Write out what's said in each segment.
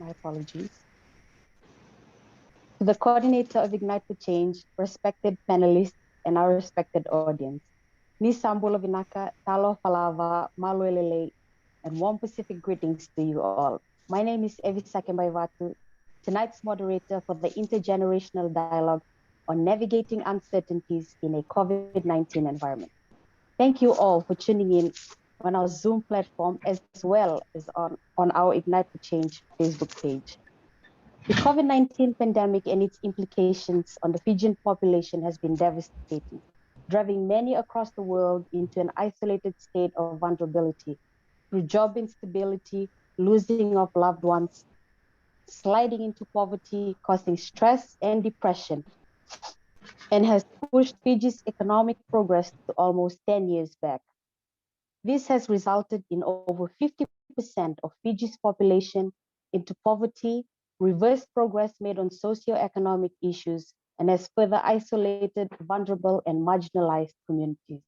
My apologies. To the coordinator of Ignite4Change, respected panelists, and our respected audience. Ni Sambulo Vinaka, Talo Falava, Maluelele, and warm Pacific greetings to you all. My name is Evi Sakembaivatu, tonight's moderator for the Intergenerational Dialogue on Navigating Uncertainties in a COVID-19 environment. Thank you all for tuning in on our Zoom platform as well as on our Ignite4Change Facebook page. The COVID-19 pandemic and its implications on the Fijian population has been devastating, driving many across the world into an isolated state of vulnerability through job instability, losing of loved ones, sliding into poverty, causing stress and depression, and has pushed Fiji's economic progress to almost 10 years back. This has resulted in over 50% of Fiji's population into poverty, reversed progress made on socio-economic issues, and has further isolated vulnerable and marginalized communities.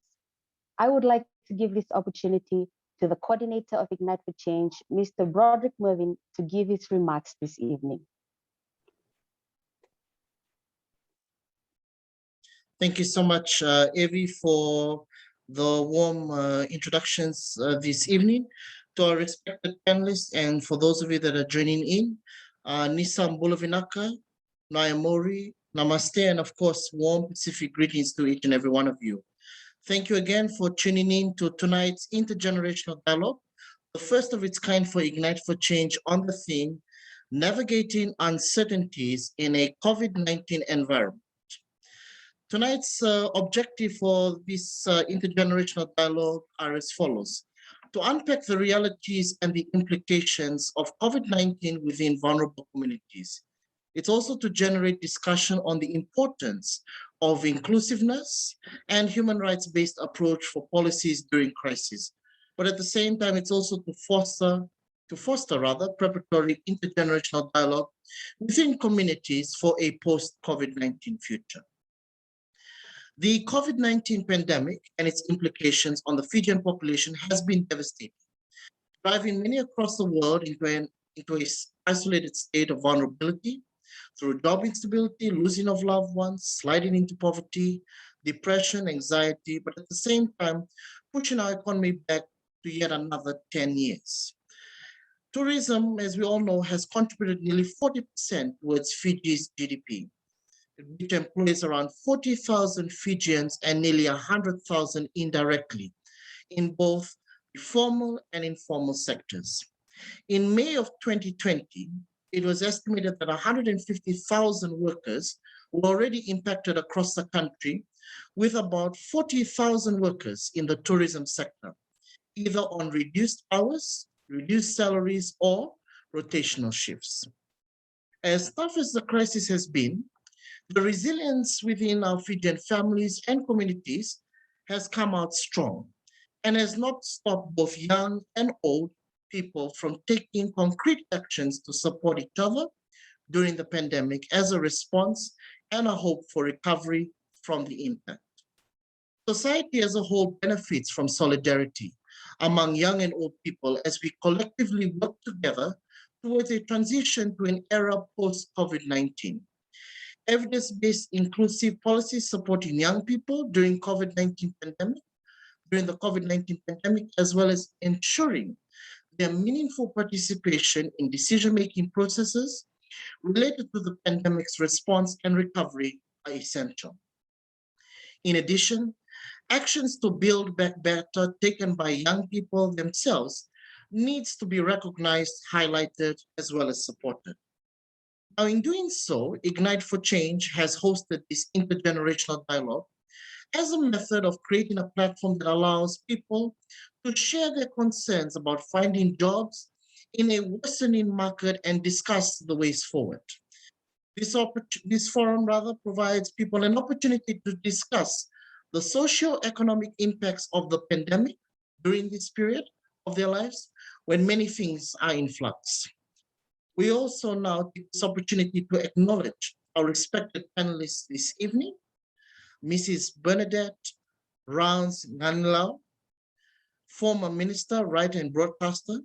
I would like to give this opportunity to the coordinator of Ignite4Change, Mr. Broderick Mervyn, to give his remarks this evening. Thank you so much, Evie, for the warm introductions this evening. To our respected panelists and for those of you that are joining in, Nisam Bulavinaka, Nayamori, Namaste, and of course, warm Pacific greetings to each and every one of you. Thank you again for tuning in to tonight's Intergenerational Dialogue, the first of its kind for Ignite4Change on the theme, Navigating Uncertainties in a COVID-19 Environment. Tonight's objective for this intergenerational dialogue are as follows: to unpack the realities and the implications of COVID-19 within vulnerable communities. It's also to generate discussion on the importance of inclusiveness and human rights-based approach for policies during crisis. But at the same time, it's also to foster preparatory intergenerational dialogue within communities for a post-COVID-19 future. The COVID-19 pandemic and its implications on the Fijian population has been devastating, driving many across the world into an isolated state of vulnerability through job instability, losing of loved ones, sliding into poverty, depression, anxiety, but at the same time, pushing our economy back to yet another 10 years. Tourism, as we all know, has contributed nearly 40% towards Fiji's GDP, which employs around 40,000 Fijians and nearly 100,000 indirectly in both the formal and informal sectors. In May of 2020, it was estimated that 150,000 workers were already impacted across the country, with about 40,000 workers in the tourism sector, either on reduced hours, reduced salaries, or rotational shifts. As tough as the crisis has been, the resilience within our Fijian families and communities has come out strong and has not stopped both young and old people from taking concrete actions to support each other during the pandemic as a response and a hope for recovery from the impact. Society as a whole benefits from solidarity among young and old people as we collectively work together towards a transition to an era post-COVID-19. Evidence-based inclusive policies supporting young people during the COVID-19 pandemic, as well as ensuring their meaningful participation in decision-making processes related to the pandemic's response and recovery are essential. In addition, actions to build back better taken by young people themselves needs to be recognized, highlighted, as well as supported. Now, in doing so, Ignite4Change has hosted this intergenerational dialogue as a method of creating a platform that allows people to share their concerns about finding jobs in a worsening market and discuss the ways forward. This forum provides people an opportunity to discuss the socio-economic impacts of the pandemic during this period of their lives when many things are in flux. We also now take this opportunity to acknowledge our respected panelists this evening, Mrs. Bernadette Rounds Nganilau, former Minister, Writer and Broadcaster,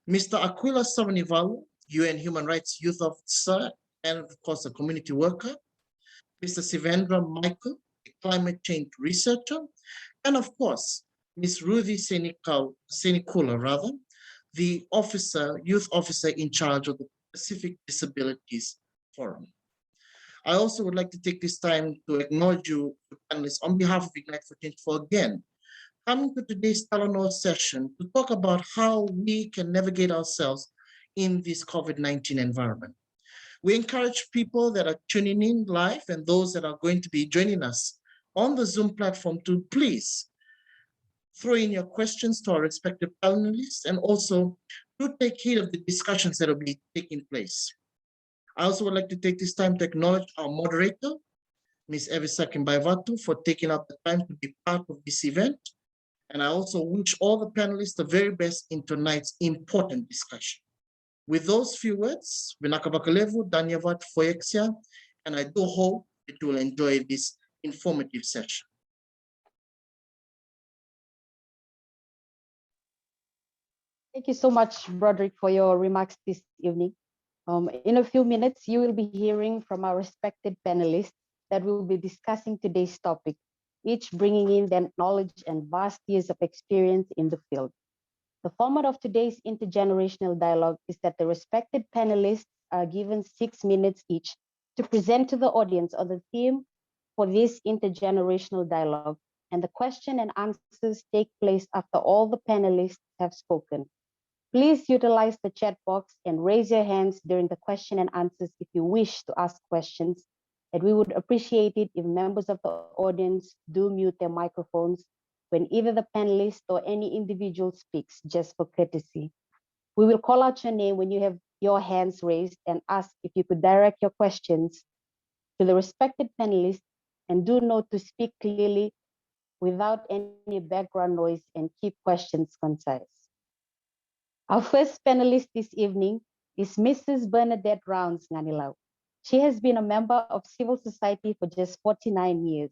Mr. Aquila Savanivalu, UN Human Rights Youth Officer, and of course, a community worker. Mr. Sivendra Michael, a climate change researcher, and of course, Ms. Ruthie Senikula, the youth officer in charge of the Pacific Disabilities Forum. I also would like to take this time to acknowledge you, panelists, on behalf of Ignite4Change for again coming to today's Talanoa session to talk about how we can navigate ourselves in this COVID-19 environment. We encourage people that are tuning in live and those that are going to be joining us on the Zoom platform to please throw in your questions to our respective panelists and also to take heed of the discussions that will be taking place. I also would like to take this time to acknowledge our moderator, Ms. Evisa Kimbaivatu, for taking up the time to be part of this event. And I also wish all the panelists the very best in tonight's important discussion. With those few words, Vinakabakalevu, Danyavat Foyexia, and I do hope that you will enjoy this informative session. Thank you so much, Broderick, for your remarks this evening. In a few minutes, you will be hearing from our respected panelists that will be discussing today's topic, each bringing in their knowledge and vast years of experience in the field. The format of today's intergenerational dialogue is that the respected panelists are given 6 minutes each to present to the audience on the theme for this intergenerational dialogue, and the question and answers take place after all the panelists have spoken. Please utilize the chat box and raise your hands during the question and answers if you wish to ask questions. And we would appreciate it if members of the audience do mute their microphones when either the panelist or any individual speaks, just for courtesy. We will call out your name when you have your hands raised and ask if you could direct your questions to the respected panelists, and do note to speak clearly without any background noise and keep questions concise. Our first panelist this evening is Mrs. Bernadette Rounds Nganilau. She has been a member of civil society for just 49 years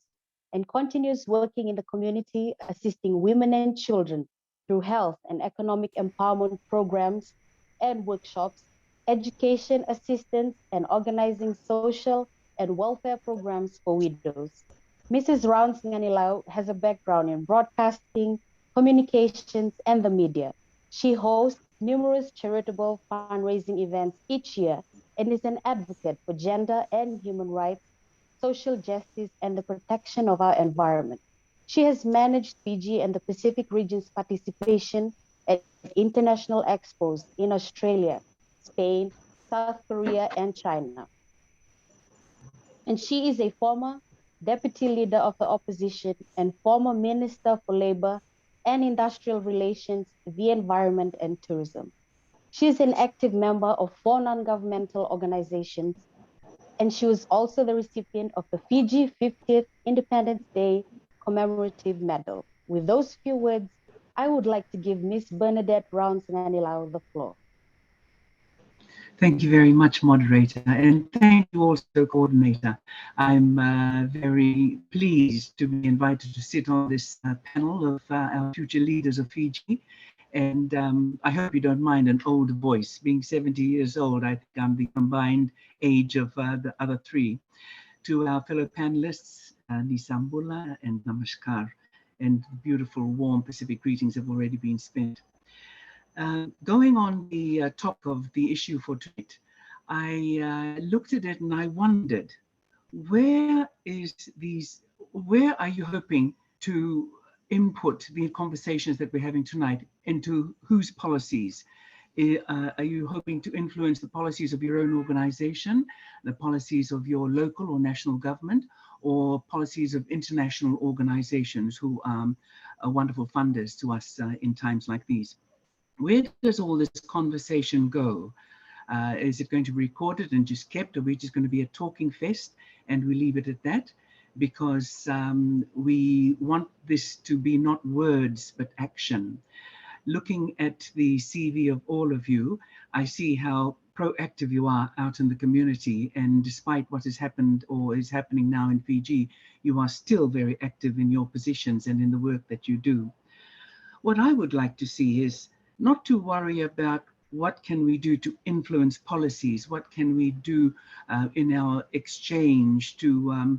and continues working in the community, assisting women and children through health and economic empowerment programs and workshops, education assistance, and organizing social and welfare programs for widows. Mrs. Rounds Nganilau has a background in broadcasting, communications, and the media. She hosts numerous charitable fundraising events each year and is an advocate for gender and human rights, social justice, and the protection of our environment. She has managed Fiji and the Pacific region's participation at international expos in Australia, Spain, South Korea, and China. And she is a former deputy leader of the opposition and former minister for labor and industrial relations, the environment, and tourism. She is an active member of 4 non-governmental organizations, and she was also the recipient of the Fiji 50th Independence Day Commemorative Medal. With those few words, I would like to give Miss Bernadette Rounds Nganilau the floor. Thank you very much, moderator, and thank you also, coordinator. I'm very pleased to be invited to sit on this panel of our future leaders of Fiji. And I hope you don't mind an old voice. Being 70 years old, I think I'm the combined age of the other 3. To our fellow panelists, Nisambula and Namaskar, and beautiful, warm Pacific greetings have already been spent. Going on the top of the issue for tonight, I looked at it and I wondered, where are you hoping to input the conversations that we're having tonight into whose policies? Are you hoping to influence the policies of your own organization, the policies of your local or national government, or policies of international organizations who are wonderful funders to us in times like these? Where does all this conversation go? Is it going to be recorded and just kept? Are we just going to be a talking fest and we leave it at that? Because we want this to be not words, but action. Looking at the CV of all of you, I see how proactive you are out in the community. And despite what has happened or is happening now in Fiji, you are still very active in your positions and in the work that you do. What I would like to see is not to worry about what can we do to influence policies? What can we do in our exchange to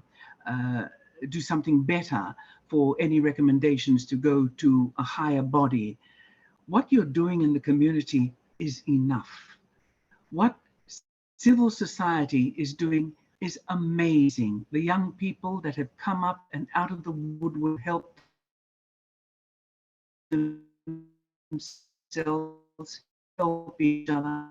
do something better for any recommendations to go to a higher body? What you're doing in the community is enough. What civil society is doing is amazing. The young people that have come up and out of the woodwork help themselves, help each other,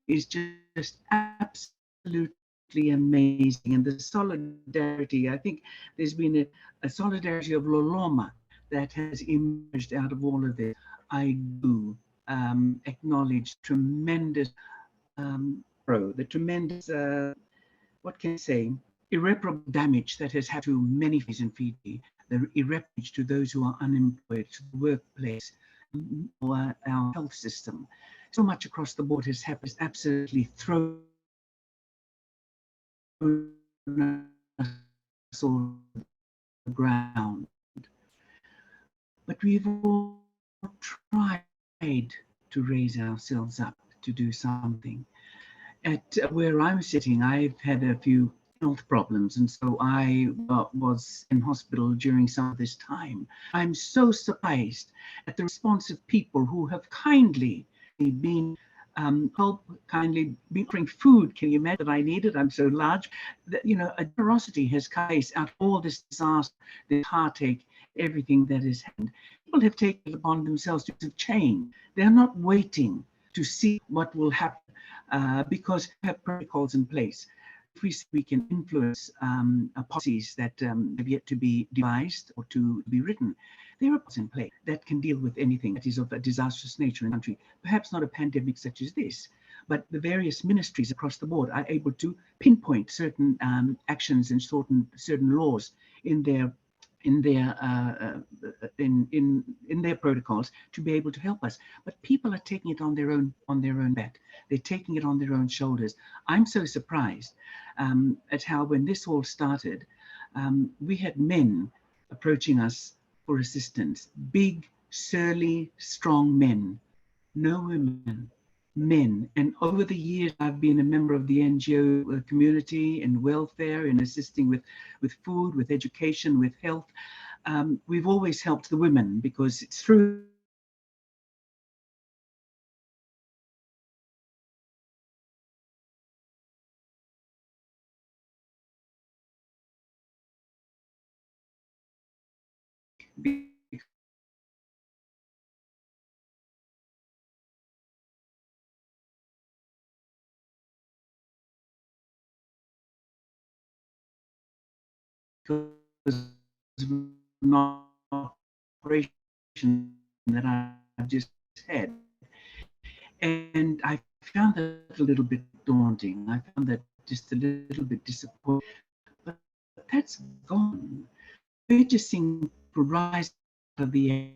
is just absolutely amazing. And the solidarity, I think there's been a solidarity of Loloma that has emerged out of all of this. I do acknowledge tremendous the tremendous what can I say, irreparable damage that has happened to many families in Fiji, the irreparable to those who are unemployed, to the workplace, or our health system. So much across the board has happened, absolutely thrown us all to the ground. But we've all tried to raise ourselves up to do something. At where I'm sitting, I've had a few health problems, and so I was in hospital during some of this time. I'm so surprised at the response of people who have kindly been kindly been offering food. Can you imagine that I needed? I'm so large that, you know, a generosity has come out of all this disaster, this heartache, everything that has happened. People have taken it upon themselves to change. They're not waiting to see what will happen because we have protocols in place. If we can influence policies that have yet to be devised or to be written, there are policies in place that can deal with anything that is of a disastrous nature in the country. Perhaps not a pandemic such as this, but the various ministries across the board are able to pinpoint certain actions and certain laws in their protocols to be able to help us. But people are taking it on their own back. They're taking it on their own shoulders. I'm so surprised at how, when this all started, we had men approaching us for assistance. Big, surly, strong men. No women. Men. And over the years, I've been a member of the NGO community in welfare, in assisting with food, with education, with health. We've always helped the women because it's through because of an operation that I've just had. And I found that a little bit daunting. I found that just a little bit disappointing. But that's gone. We're just seeing people rise out of the air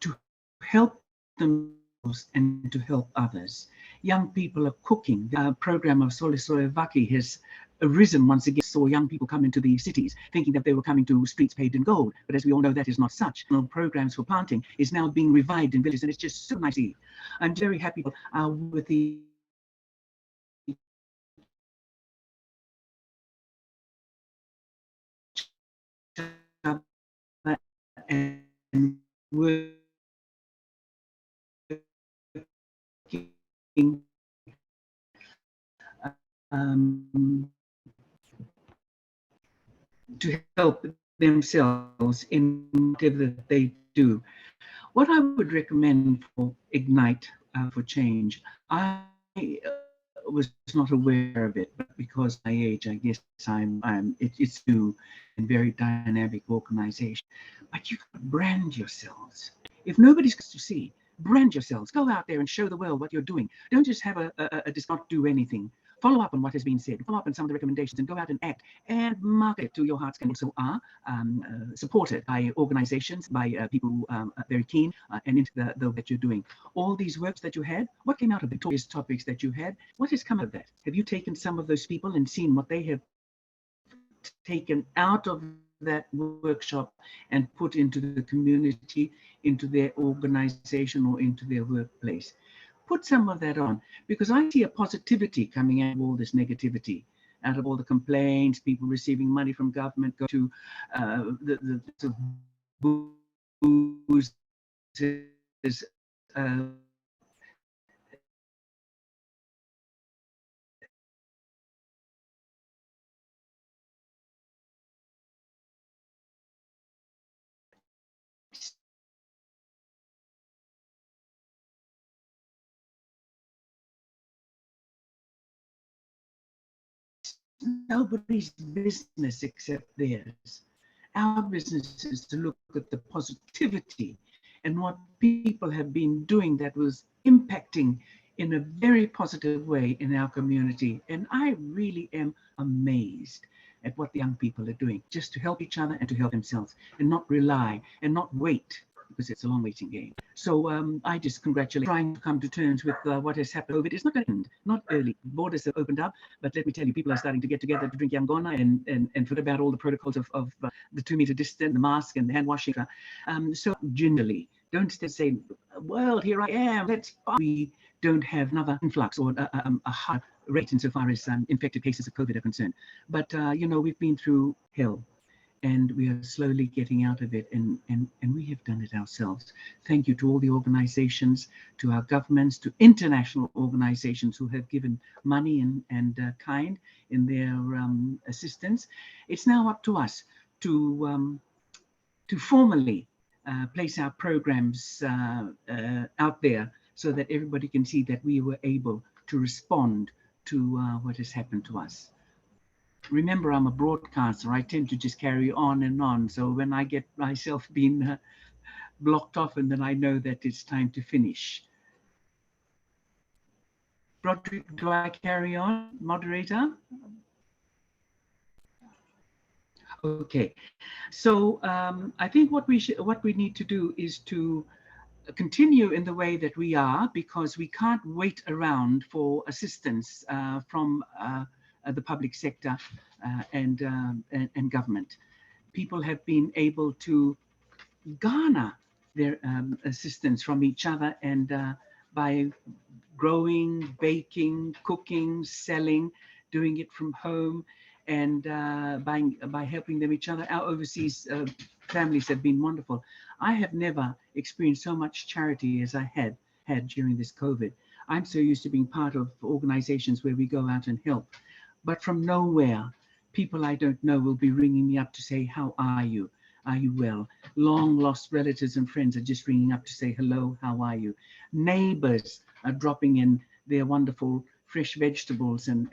to help themselves and to help others. Young people are cooking. The program of Socio-economic has arisen once again. Saw young people come into the cities thinking that they were coming to streets paved in gold, but as we all know, that is not such. Programs for planting is now being revived in villages, and it's just so nice to see. I'm very happy with the and working to help themselves in whatever they do. What I would recommend for Ignite for Change, I was not aware of it, but because my age, I guess it's new and very dynamic organization. But you can brand yourselves. If nobody's to see, brand yourselves. Go out there and show the world what you're doing. Don't just have just not do anything. Follow up on what has been said. Follow up on some of the recommendations and go out and act and market to your heart's content. Also are supported by organizations, by people who are very keen and into the work that you're doing. All these works that you had, what came out of the topics that you had? What has come of that? Have you taken some of those people and seen what they have taken out of that workshop and put into the community, into their organization or into their workplace. Put some of that on, because I see a positivity coming out of all this negativity, out of all the complaints, people receiving money from government, go to the booze, nobody's business except theirs. Our business is to look at the positivity and what people have been doing that was impacting in a very positive way in our community. And I really am amazed at what the young people are doing, just to help each other and to help themselves, and not rely and not wait, because it's a long waiting game. So I just congratulate trying to come to terms with what has happened. COVID is not going to end, not early. Borders have opened up, but let me tell you, people are starting to get together to drink yangona and forget about all the protocols of the 2-meter distance, the mask and the hand washing. So gingerly, don't say, well, here I am, let's buy. We don't have another influx or a high rate insofar as infected cases of COVID are concerned. But, you know, we've been through hell, and we are slowly getting out of it, and we have done it ourselves. Thank you to all the organizations, to our governments, to international organizations who have given money and kind in their assistance. It's now up to us to formally place our programs out there so that everybody can see that we were able to respond to what has happened to us. Remember, I'm a broadcaster. I tend to just carry on and on. So when I get myself being blocked off, and then I know that it's time to finish. Broderick, do I carry on, moderator? Okay. So I think what we need to do is to continue in the way that we are, because we can't wait around for assistance from the public sector and government. People have been able to garner their assistance from each other, and by growing, baking, cooking, selling, doing it from home, and by helping them each other. Our overseas families have been wonderful. I have never experienced so much charity as I had during this COVID. I'm so used to being part of organizations where we go out and help. But from nowhere, people I don't know will be ringing me up to say, how are you? Are you well? Long lost relatives and friends are just ringing up to say, hello, how are you? Neighbors are dropping in their wonderful fresh vegetables and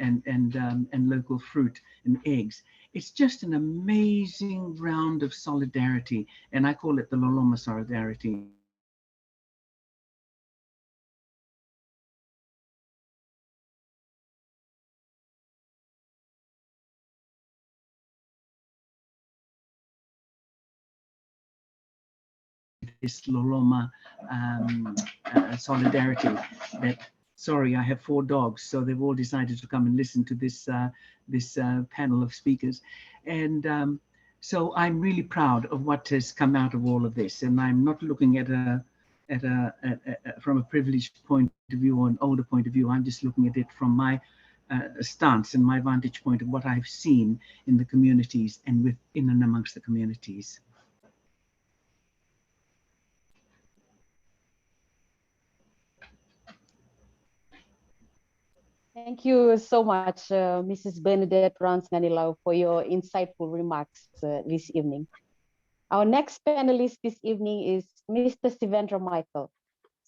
local fruit and eggs. It's just an amazing round of solidarity. And I call it the Loloma solidarity. This Loloma solidarity that, sorry, I have 4 dogs, so they've all decided to come and listen to this panel of speakers. And so I'm really proud of what has come out of all of this. And I'm not looking at from a privileged point of view or an older point of view. I'm just looking at it from my stance and my vantage point of what I've seen in the communities and within and amongst the communities. Thank you so much, Mrs. Bernadette Rans-Nganilao, for your insightful remarks this evening. Our next panelist this evening is Mr. Sivendra Michael.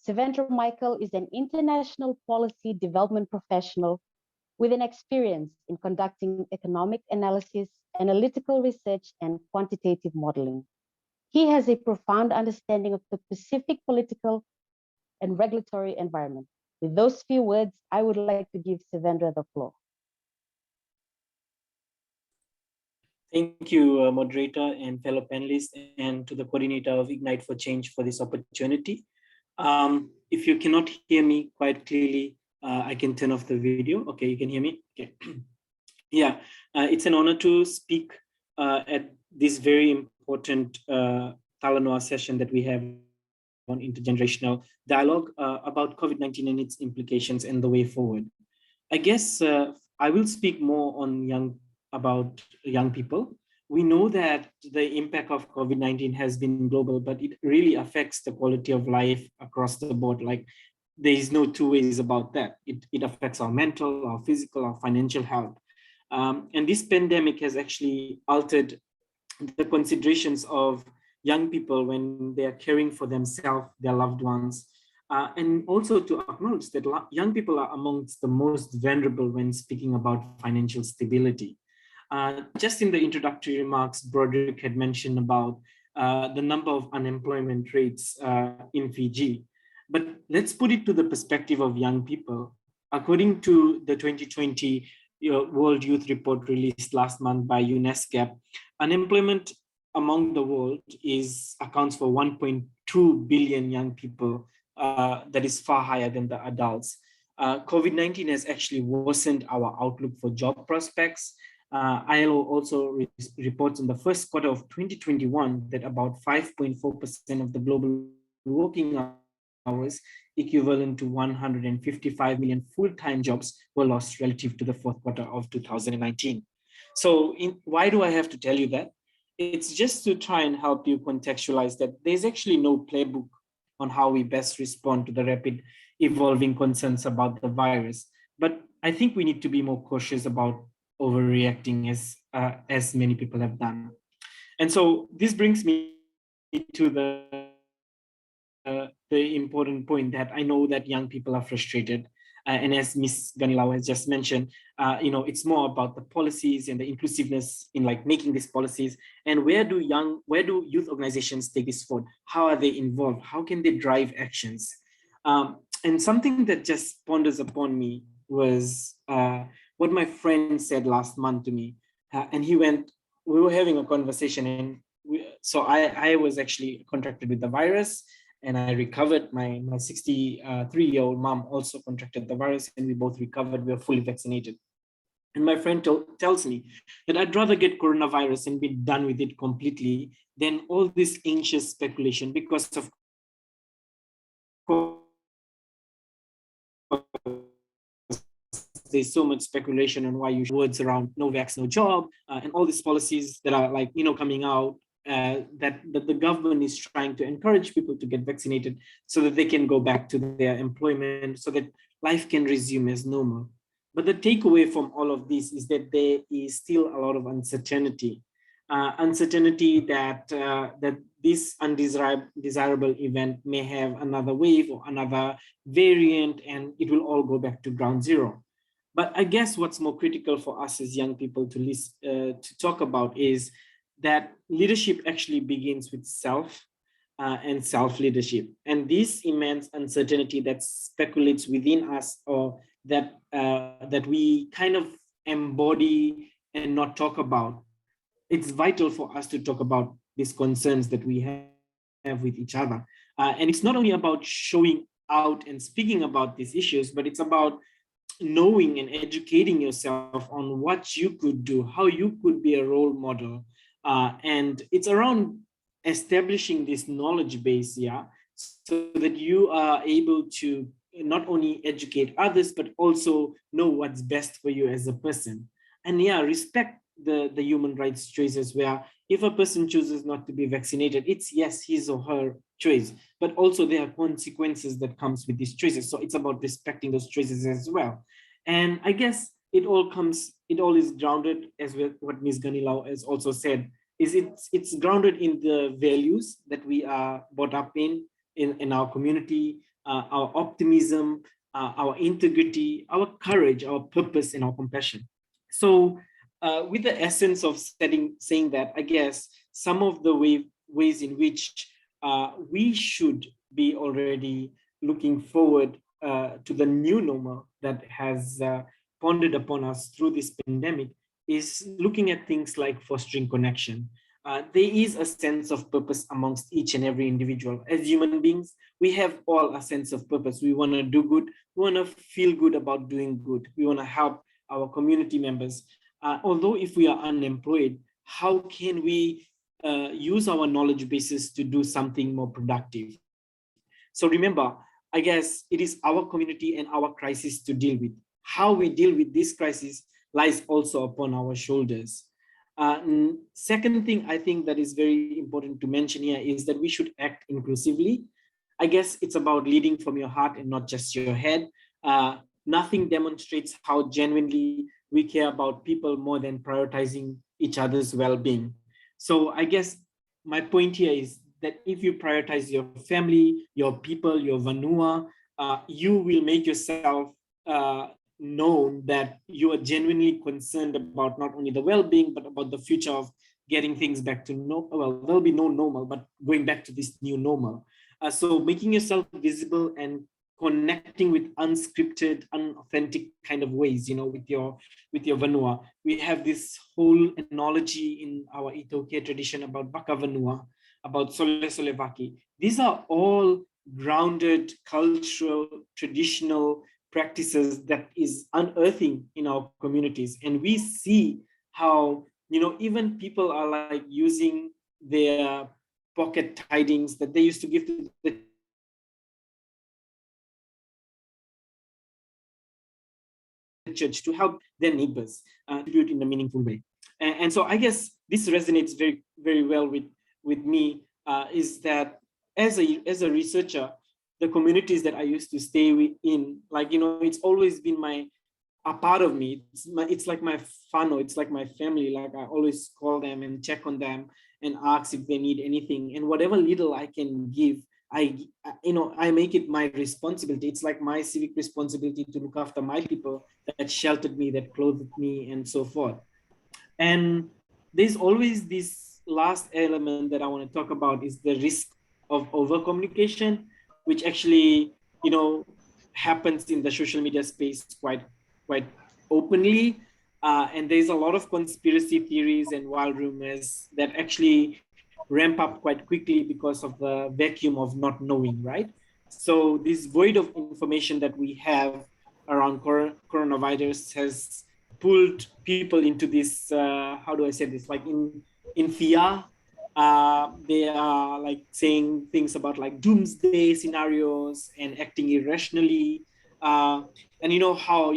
Sivendra Michael is an international policy development professional with an experience in conducting economic analysis, analytical research, and quantitative modeling. He has a profound understanding of the Pacific political and regulatory environment. With those few words, I would like to give Sivendra the floor. Thank you, moderator and fellow panelists, and to the coordinator of Ignite4Change for this opportunity. If you cannot hear me quite clearly, I can turn off the video. Okay, you can hear me? Okay. Yeah, it's an honor to speak at this very important Talanoa session that we have on intergenerational dialogue about COVID-19 and its implications and the way forward. I guess I will speak more on about young people. We know that the impact of COVID-19 has been global, but it really affects the quality of life across the board. Like, there is no two ways about that. It affects our mental, our physical, our financial health. And this pandemic has actually altered the considerations of young people when they are caring for themselves, their loved ones, and also to acknowledge that young people are amongst the most vulnerable when speaking about financial stability. Just in the introductory remarks, Broderick had mentioned about the number of unemployment rates in Fiji. But let's put it to the perspective of young people. According to the 2020 World Youth Report released last month by UNESCO, unemployment among the world accounts for 1.2 billion young people. That is far higher than the adults. COVID-19 has actually worsened our outlook for job prospects. ILO also reports in the first quarter of 2021 that about 5.4% of the global working hours, equivalent to 155 million full-time jobs, were lost relative to the fourth quarter of 2019. So why do I have to tell you that? It's just to try and help you contextualize that there's actually no playbook on how we best respond to the rapid evolving concerns about the virus. But I think we need to be more cautious about overreacting as many people have done. And so this brings me to the important point that I know that young people are frustrated. And as Ms. Ganilao has just mentioned, it's more about the policies and the inclusiveness in like making these policies. And where do youth organizations take this forward? How are they involved? How can they drive actions? And something that just ponders upon me was what my friend said last month to me. And we were having a conversation, and so I was actually contracted with the virus, and I recovered. My 63-year-old mom also contracted the virus, and we both recovered. We were fully vaccinated. And my friend tells me that I'd rather get coronavirus and be done with it completely than all this anxious speculation, because of course there's so much speculation on why you words around no vax, no job, and all these policies that are like, coming out. That the government is trying to encourage people to get vaccinated so that they can go back to their employment, so that life can resume as normal. But the takeaway from all of this is that there is still a lot of uncertainty. Uncertainty that this undesirable event may have another wave or another variant, and it will all go back to ground zero. But I guess what's more critical for us as young people to talk about is that leadership actually begins with self and self-leadership. And this immense uncertainty that speculates within us, or that we kind of embody and not talk about, it's vital for us to talk about these concerns that we have with each other. And it's not only about showing out and speaking about these issues, but it's about knowing and educating yourself on what you could do, how you could be a role model. And it's around establishing this knowledge base, so that you are able to not only educate others, but also know what's best for you as a person. And respect the human rights choices, where if a person chooses not to be vaccinated, it's his or her choice, but also there are consequences that comes with these choices. So it's about respecting those choices as well. And I guess it all is grounded, as what Ms. Ganilao has also said, is it's grounded in the values that we are brought up in our community, our optimism, our integrity, our courage, our purpose, and our compassion. So with the essence of saying that, I guess some of the ways in which we should be already looking forward to the new normal that has pondered upon us through this pandemic is looking at things like fostering connection. There is a sense of purpose amongst each and every individual. As human beings, we have all a sense of purpose. We want to do good. We want to feel good about doing good. We want to help our community members. Although if we are unemployed, how can we use our knowledge bases to do something more productive? So remember, I guess it is our community and our crisis to deal with. How we deal with this crisis lies also upon our shoulders. Second thing I think that is very important to mention here is that we should act inclusively. I guess it's about leading from your heart and not just your head. Nothing demonstrates how genuinely we care about people more than prioritizing each other's well-being. So I guess my point here is that if you prioritize your family, your people, your vanua, you will make yourself known that you are genuinely concerned about not only the well-being, but about the future of getting things back to normal. Well, there'll be no normal, but going back to this new normal. So making yourself visible and connecting with unscripted, unauthentic kind of ways, with your vanua. We have this whole analogy in our Itoke tradition about Baka Vanua, about Sole Sole Vaki. These are all grounded, cultural, traditional practices that is unearthing in our communities. And we see how, even people are like using their pocket tidings that they used to give to the church to help their neighbors contribute in a meaningful way. And so I guess this resonates very, very well with me, is that as a researcher, the communities that I used to stay in, it's always been a part of me. It's like my whānau, it's like my family. Like I always call them and check on them and ask if they need anything. And whatever little I can give, I make it my responsibility. It's like my civic responsibility to look after my people that sheltered me, that clothed me, and so forth. And there's always this last element that I want to talk about is the risk of over-communication, which actually, happens in the social media space quite openly. And there's a lot of conspiracy theories and wild rumors that actually ramp up quite quickly because of the vacuum of not knowing, right? So this void of information that we have around coronavirus has pulled people into this, how do I say this, like in fear. They are like saying things about like doomsday scenarios and acting irrationally. And how,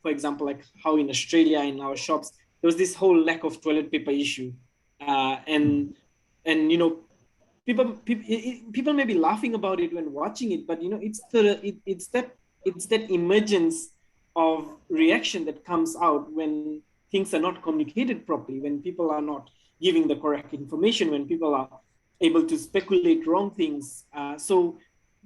for example, like how in Australia, in our shops, there was this whole lack of toilet paper issue. And people may be laughing about it when watching it, but it's that emergence of reaction that comes out when things are not communicated properly, when people are not giving the correct information, when people are able to speculate wrong things. So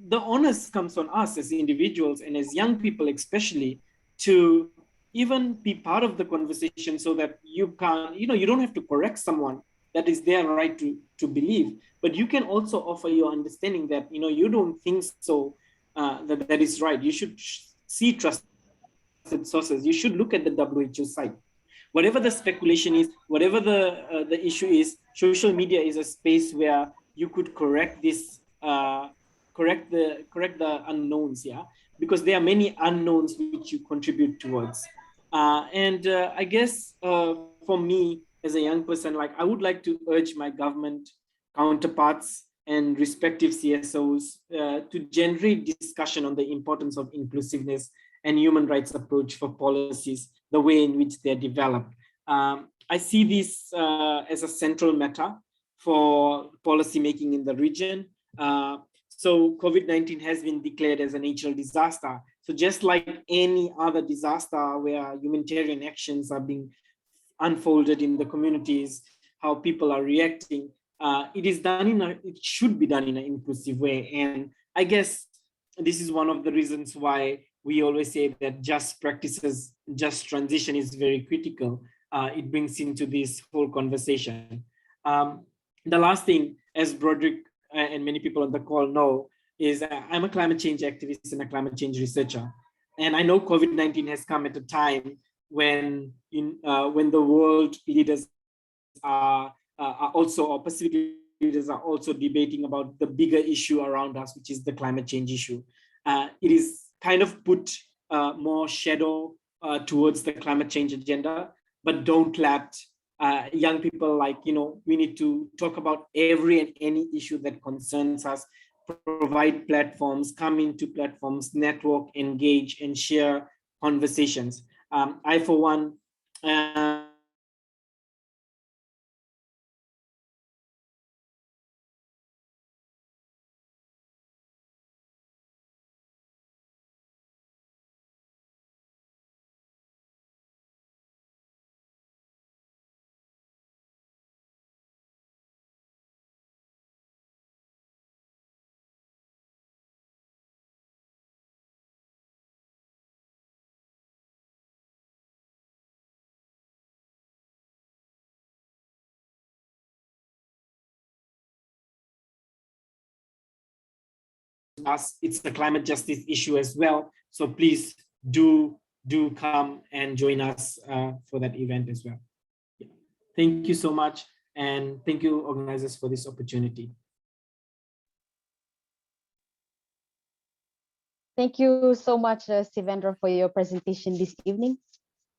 the onus comes on us as individuals and as young people especially to even be part of the conversation, so that you can't, you don't have to correct someone. That is their right to believe, but you can also offer your understanding that you don't think so, that is right. You should see trusted sources. You should look at the WHO site. Whatever the speculation is, whatever the issue is, social media is a space where you could correct this, correct the unknowns, yeah, because there are many unknowns which you contribute towards. And I guess for me as a young person, like I would like to urge my government counterparts and respective CSOs to generate discussion on the importance of inclusiveness and human rights approach for policies, the way in which they're developed. I see this as a central matter for policy making in the region. So COVID-19 has been declared as a natural disaster. So just like any other disaster where humanitarian actions are being unfolded in the communities, how people are reacting, it should be done in an inclusive way. And I guess this is one of the reasons why we always say that just practices, just transition is very critical. It brings into this whole conversation. The last thing, as Broderick and many people on the call know, is I'm a climate change activist and a climate change researcher. And I know COVID-19 has come at a time when the world leaders are also, or Pacific leaders are also debating about the bigger issue around us, which is the climate change issue. It is kind of put more shadow towards the climate change agenda, but don't let young people, like, we need to talk about every and any issue that concerns us, provide platforms, come into platforms, network, engage, and share conversations. I, for one, it's a climate justice issue as well. So please do come and join us for that event as well. Yeah. Thank you so much, and thank you, organizers, for this opportunity. Thank you so much, Sivendra, for your presentation this evening.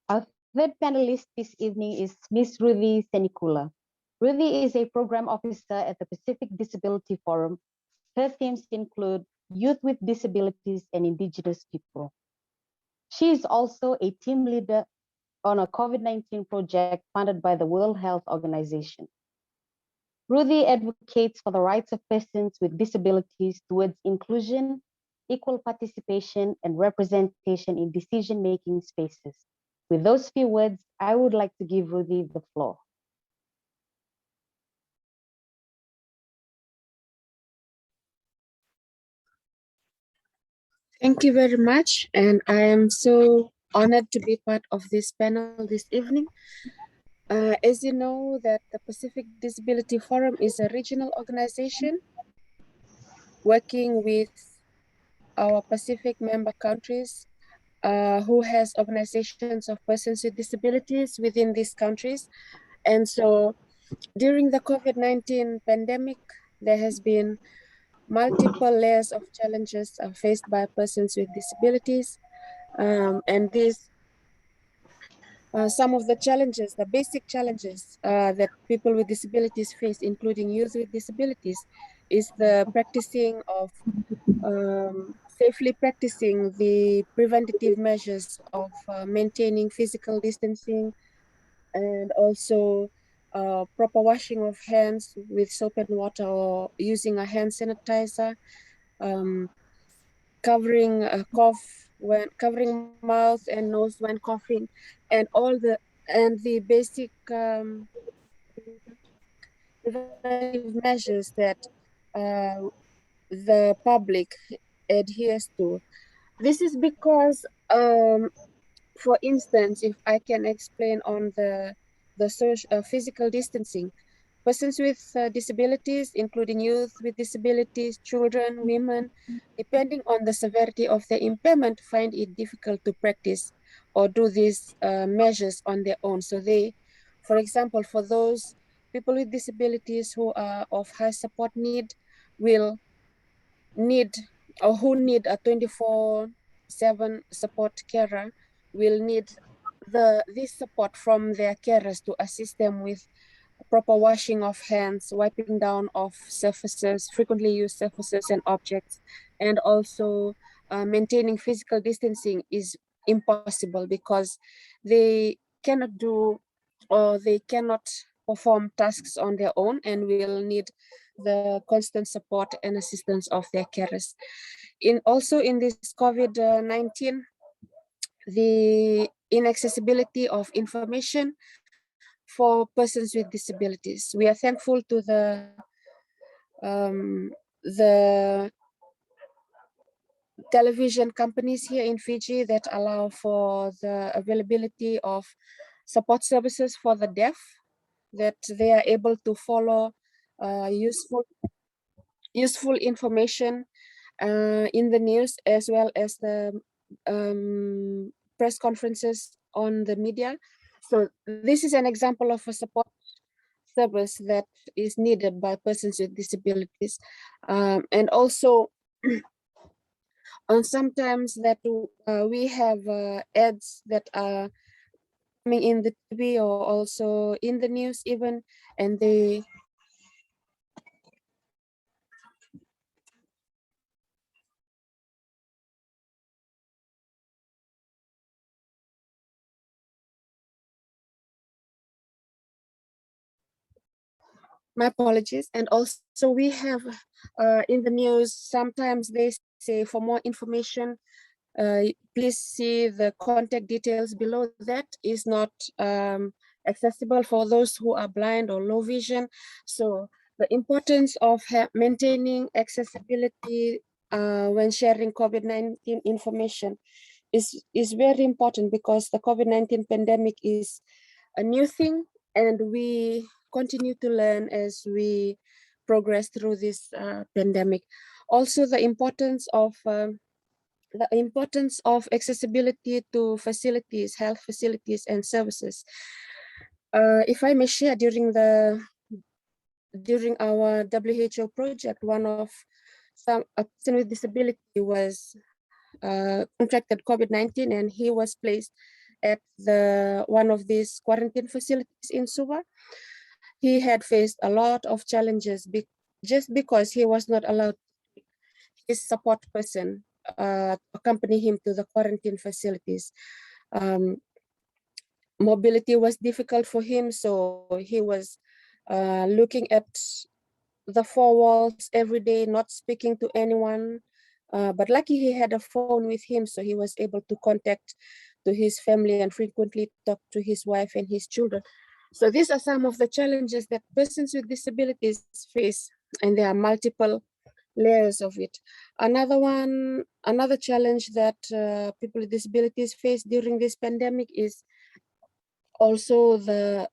Our third panelist this evening is Ms. Ruthie Senikula. Ruthie is a program officer at the Pacific Disability Forum. Her themes include youth with disabilities and indigenous people. She is also a team leader on a COVID-19 project funded by the World Health Organization. Ruthie advocates for the rights of persons with disabilities towards inclusion, equal participation, and representation in decision-making spaces. With those few words, I would like to give Ruthie the floor. Thank you very much. And I am so honored to be part of this panel this evening. As you know, that the Pacific Disability Forum is a regional organization working with our Pacific member countries who has organizations of persons with disabilities within these countries. And so during the COVID-19 pandemic, there has been multiple layers of challenges faced by persons with disabilities. And these some of the challenges, the basic challenges that people with disabilities face, including youth with disabilities, is the practicing of safely practicing the preventative measures of maintaining physical distancing, and also proper washing of hands with soap and water or using a hand sanitizer, covering covering mouth and nose when coughing, and the basic preventive measures that the public adheres to. This is because, for instance, if I can explain on the physical distancing, persons with disabilities, including youth with disabilities, children, women, depending on the severity of their impairment, find it difficult to practice or do these measures on their own. So they, for example, for those people with disabilities who are of high support need, will need or who need a 24/7 support carer, will need this support from their carers to assist them with proper washing of hands, wiping down of surfaces, frequently used surfaces and objects, and also maintaining physical distancing is impossible because they cannot do or they cannot perform tasks on their own and will need the constant support and assistance of their carers. Also in this COVID-19, the inaccessibility of information for persons with disabilities. We are thankful to the television companies here in Fiji that allow for the availability of support services for the deaf, that they are able to follow useful information in the news, as well as the press conferences on the media. So this is an example of a support service that is needed by persons with disabilities. And also, sometimes that we have ads that are in the TV or also in the news even, and they my apologies. And also we have in the news, sometimes they say for more information, please see the contact details below. That is not accessible for those who are blind or low vision. So the importance of maintaining accessibility when sharing COVID-19 information is very important, because the COVID-19 pandemic is a new thing, and we continue to learn as we progress through this pandemic. Also, the importance of accessibility to facilities, health facilities and services. If I may share, during our WHO project, one of a person with disability was contracted COVID-19, and he was placed at one of these quarantine facilities in Suva. He had faced a lot of challenges just because he was not allowed his support person accompany him to the quarantine facilities. Mobility was difficult for him, so he was looking at the four walls every day, not speaking to anyone. But lucky he had a phone with him, so he was able to contact to his family and frequently talk to his wife and his children. So these are some of the challenges that persons with disabilities face, and there are multiple layers of it. Another challenge that people with disabilities face during this pandemic is also the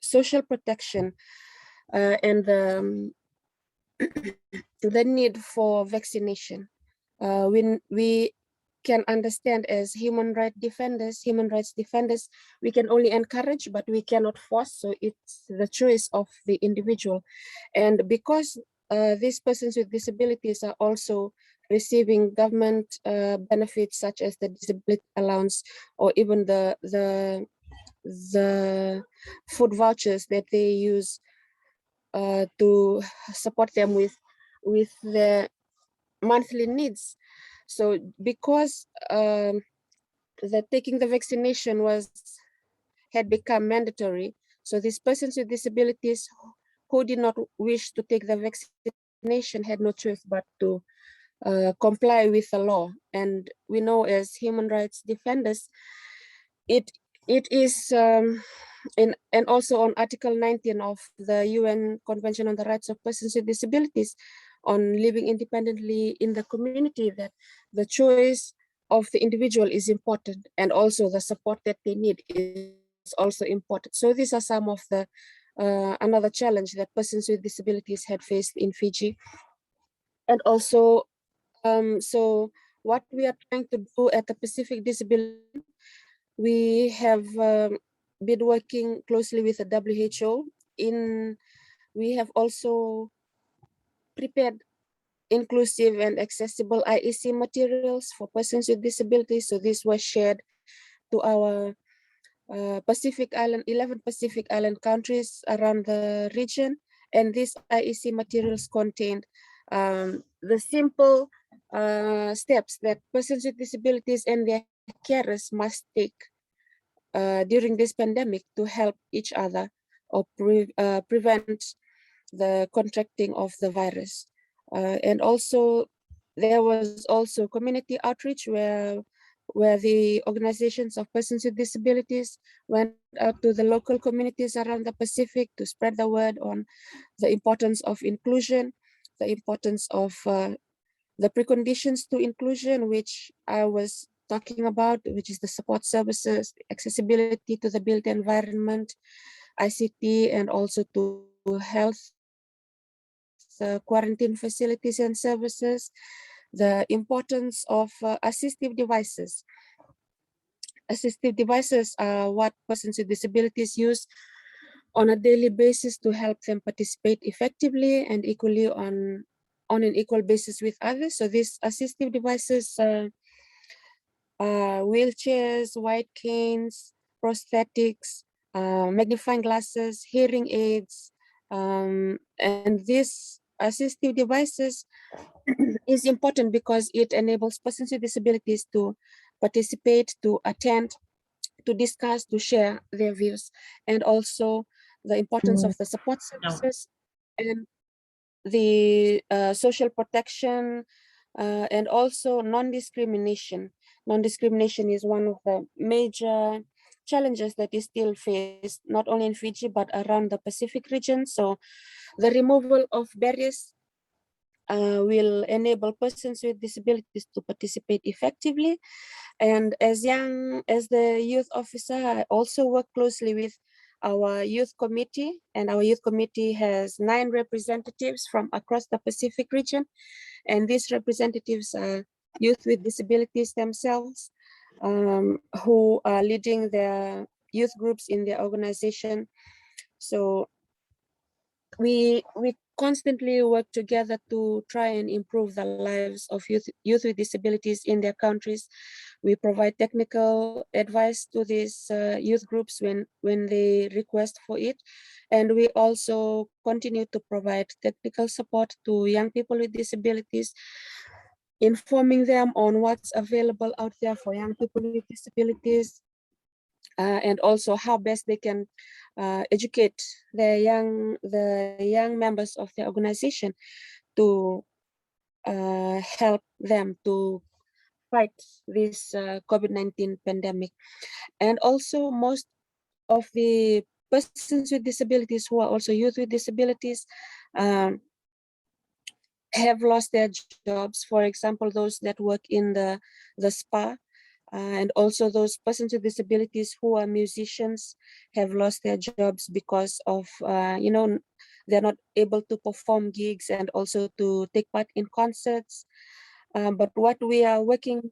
social protection and the need for vaccination. We can understand as human rights defenders, we can only encourage, but we cannot force. So it's the choice of the individual. And because these persons with disabilities are also receiving government benefits such as the disability allowance, or even the food vouchers that they use to support them with their monthly needs. So because taking the vaccination had become mandatory, so these persons with disabilities who did not wish to take the vaccination had no choice but to comply with the law. And we know as human rights defenders, it is and also on Article 19 of the UN Convention on the Rights of Persons with Disabilities on living independently in the community, that the choice of the individual is important, and also the support that they need is also important. So these are some of the another challenge that persons with disabilities had faced in Fiji. And also, so what we are trying to do at the Pacific Disability, we have been working closely with the WHO. We have also prepared inclusive and accessible IEC materials for persons with disabilities. So this was shared to our 11 Pacific Island countries around the region. And these IEC materials contained the simple steps that persons with disabilities and their carers must take during this pandemic to help each other or prevent the contracting of the virus. And also there was also community outreach where the organizations of persons with disabilities went out to the local communities around the Pacific to spread the word on the importance of inclusion, the importance of the preconditions to inclusion, which I was talking about, which is the support services, accessibility to the built environment, ICT, and also to health, quarantine facilities and services, the importance of assistive devices. Assistive devices are what persons with disabilities use on a daily basis to help them participate effectively and equally on an equal basis with others. So these assistive devices are wheelchairs, white canes, prosthetics, magnifying glasses, hearing aids, and these assistive devices is important because it enables persons with disabilities to participate, to attend, to discuss, to share their views, and also the importance of the support services and the social protection, and also non-discrimination. Non-discrimination is one of the major challenges that is still faced, not only in Fiji, but around the Pacific region. So the removal of barriers will enable persons with disabilities to participate effectively. And as the youth officer, I also work closely with our youth committee, and our youth committee has 9 representatives from across the Pacific region. And these representatives are youth with disabilities themselves, who are leading their youth groups in their organization. So we constantly work together to try and improve the lives of youth with disabilities in their countries. We provide technical advice to these youth groups when they request for it. And we also continue to provide technical support to young people with disabilities, informing them on what's available out there for young people with disabilities, and also how best they can educate the young members of the organization to help them to fight this COVID-19 pandemic. And also most of the persons with disabilities who are also youth with disabilities have lost their jobs. For example, those that work in the spa, and also those persons with disabilities who are musicians have lost their jobs because of, they're not able to perform gigs and also to take part in concerts. But what we are working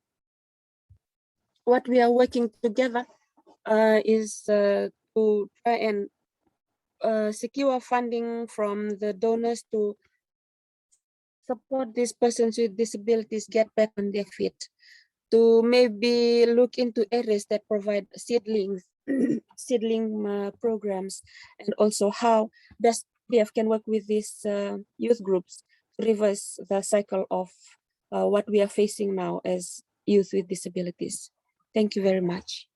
together is to try and secure funding from the donors to support these persons with disabilities get back on their feet, to maybe look into areas that provide seedling programs, and also how best PF can work with these youth groups to reverse the cycle of what we are facing now as youth with disabilities. Thank you very much.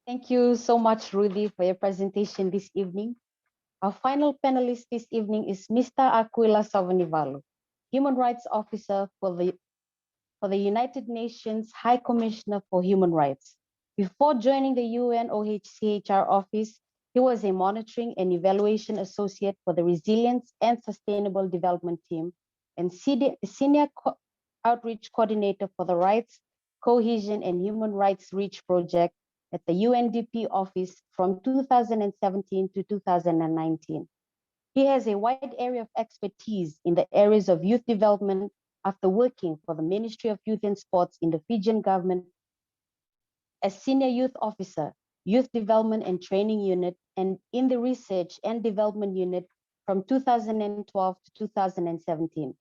Thank you so much, Rudy, for your presentation this evening. Our final panelist this evening is Mr. Aquila Savanivalu, Human Rights Officer for the United Nations High Commissioner for Human Rights. Before joining the UN OHCHR office, he was a monitoring and evaluation associate for the Resilience and Sustainable Development team and senior outreach coordinator for the Rights, Cohesion, and Human Rights Reach project at the UNDP office from 2017 to 2019. He has a wide area of expertise in the areas of youth development after working for the Ministry of Youth and Sports in the Fijian government as Senior Youth Officer, Youth Development and Training Unit, and in the Research and Development Unit from 2012 to 2017.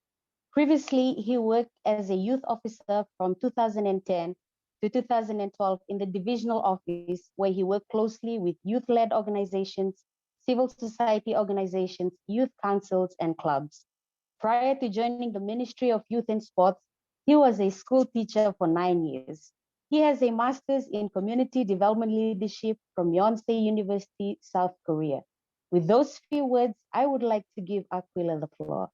Previously, he worked as a youth officer from 2010 to 2012 in the divisional office, where he worked closely with youth-led organizations, civil society organizations, youth councils, and clubs. Prior to joining the Ministry of Youth and Sports, he was a school teacher for 9 years. He has a master's in community development leadership from Yonsei University, South Korea. With those few words, I would like to give Aquila the floor.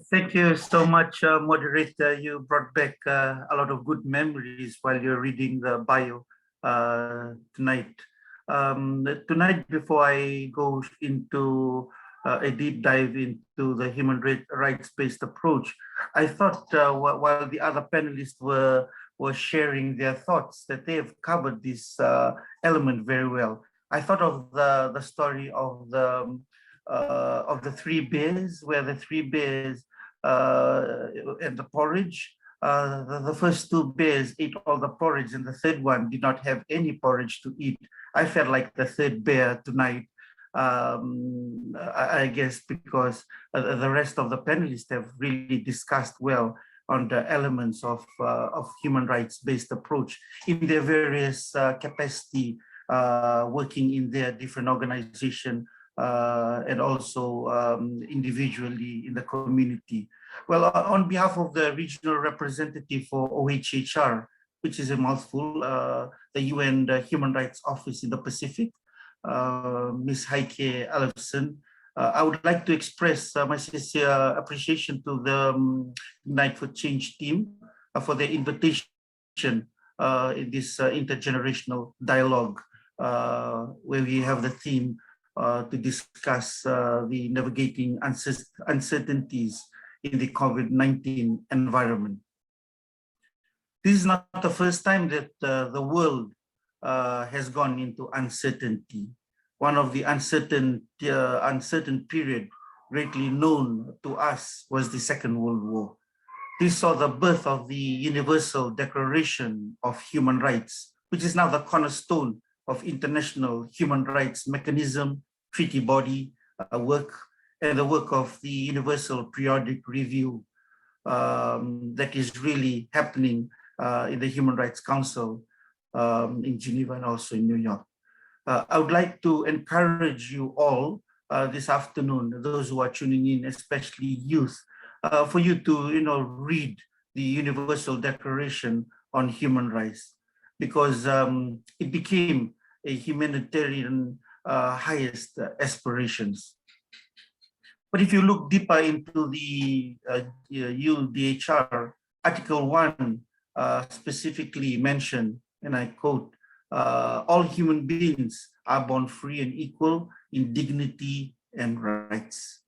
Thank you so much, moderator. You brought back a lot of good memories while you're reading the bio tonight. Tonight, before I go into a deep dive into the human rights-based approach, I thought while the other panelists were sharing their thoughts, that they have covered this element very well. I thought of the story of the 3 bears, where the 3 bears and the porridge. The first 2 bears ate all the porridge, and the third one did not have any porridge to eat. I felt like the 3rd bear tonight. I guess because the rest of the panelists have really discussed well on the elements of human rights-based approach in their various capacity, working in their different organization, and also individually in the community. Well, on behalf of the regional representative for OHHR, which is a mouthful, the UN Human Rights Office in the Pacific, Ms. Heike Alefsen, I would like to express my sincere appreciation to the Ignite4Change team for their invitation in this intergenerational dialogue, where we have the theme to discuss the navigating uncertainties in the COVID-19 environment. This is not the first time that the world has gone into uncertainty. One of the uncertain period greatly known to us was the Second World War. This saw the birth of the Universal Declaration of Human Rights, which is now the cornerstone of international human rights mechanism, treaty body work, and the work of the Universal Periodic Review that is really happening in the Human Rights Council in Geneva and also in New York. I would like to encourage you all this afternoon, those who are tuning in, especially youth, for you to read the Universal Declaration on Human Rights, because it became a humanitarian highest aspirations. But if you look deeper into the UDHR, Article 1 specifically mentioned, and I quote, all human beings are born free and equal in dignity and rights.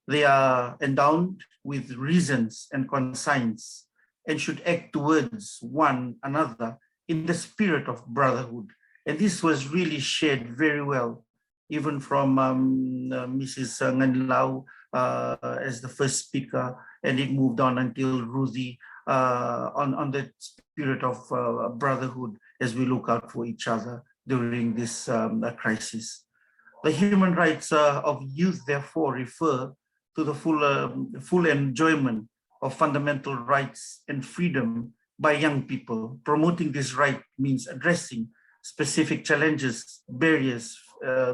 They are endowed with reasons and conscience and should act towards one another in the spirit of brotherhood. And this was really shared very well, even from Mrs. Nganlau as the first speaker, and it moved on until Ruthie on the spirit of brotherhood as we look out for each other during this crisis. The human rights of youth therefore refer to the full enjoyment of fundamental rights and freedom by young people. Promoting this right means addressing specific challenges, barriers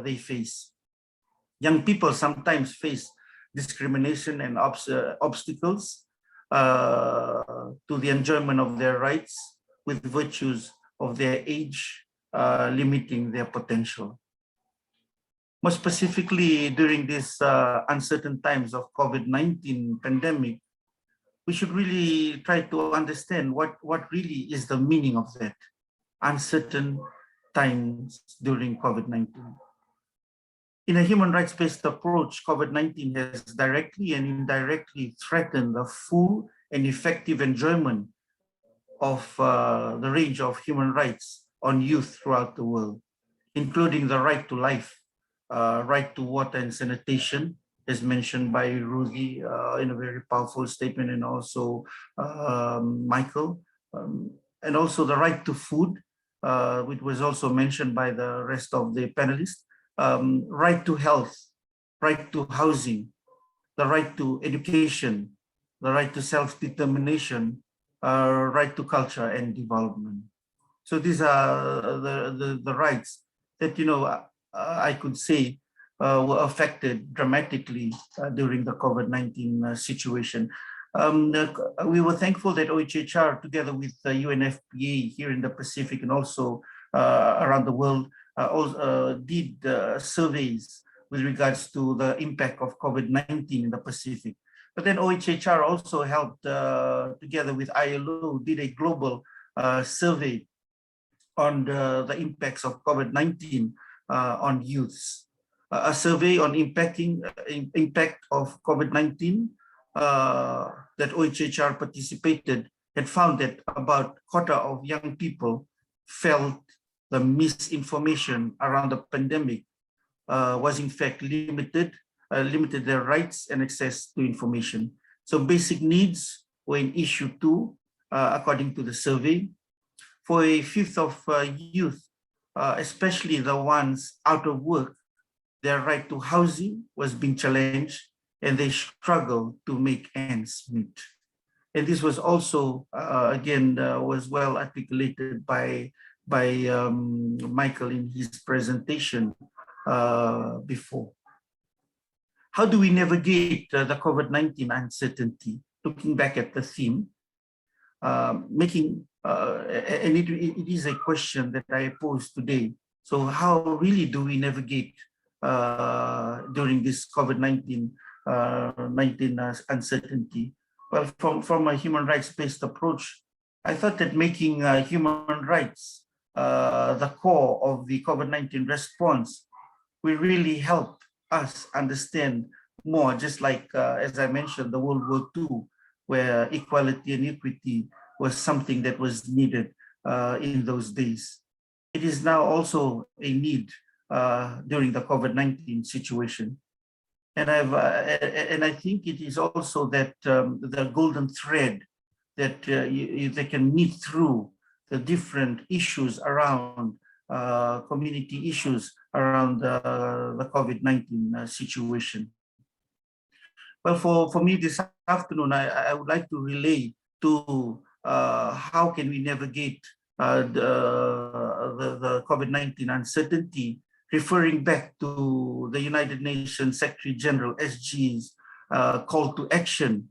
they face. Young people sometimes face discrimination and obstacles to the enjoyment of their rights, with virtues of their age limiting their potential. More specifically, during these uncertain times of COVID-19 pandemic, we should really try to understand what really is the meaning of that uncertain times during COVID-19. In a human rights-based approach, COVID-19 has directly and indirectly threatened the full and effective enjoyment of the range of human rights on youth throughout the world, including the right to life, right to water and sanitation, as mentioned by Ruthie in a very powerful statement, and also Michael, and also the right to food, which was also mentioned by the rest of the panelists, right to health, right to housing, the right to education, the right to self-determination, right to culture and development. So these are the rights that, I could say were affected dramatically during the COVID-19 situation. We were thankful that OHHR, together with the UNFPA here in the Pacific and also around the world, did surveys with regards to the impact of COVID-19 in the Pacific. But then OHHR also helped, together with ILO, did a global survey on the impacts of COVID-19 on youths. A survey on impact of COVID-19 that OHHR participated had found that about a quarter of young people felt the misinformation around the pandemic was in fact limited their rights and access to information. So basic needs were in issue 2, according to the survey. For a fifth of youth, especially the ones out of work, Their right to housing was being challenged, and they struggled to make ends meet. And this was also, again, was well articulated by Michael in his presentation before. How do we navigate the COVID-19 uncertainty? Looking back at the theme, and it is a question that I pose today. So how really do we navigate during this COVID-19 uncertainty? Well, from a human rights-based approach, I thought that making human rights the core of the COVID-19 response will really help us understand more, just like, as I mentioned, the World War II, where equality and equity was something that was needed in those days. It is now also a need during the COVID-19 situation. And I think it is also that the golden thread that they can meet through the different issues around community issues around the COVID-19 situation. Well, for me this afternoon, I would like to relay to how can we navigate the COVID-19 uncertainty, referring back to the United Nations Secretary General, SG's call to action,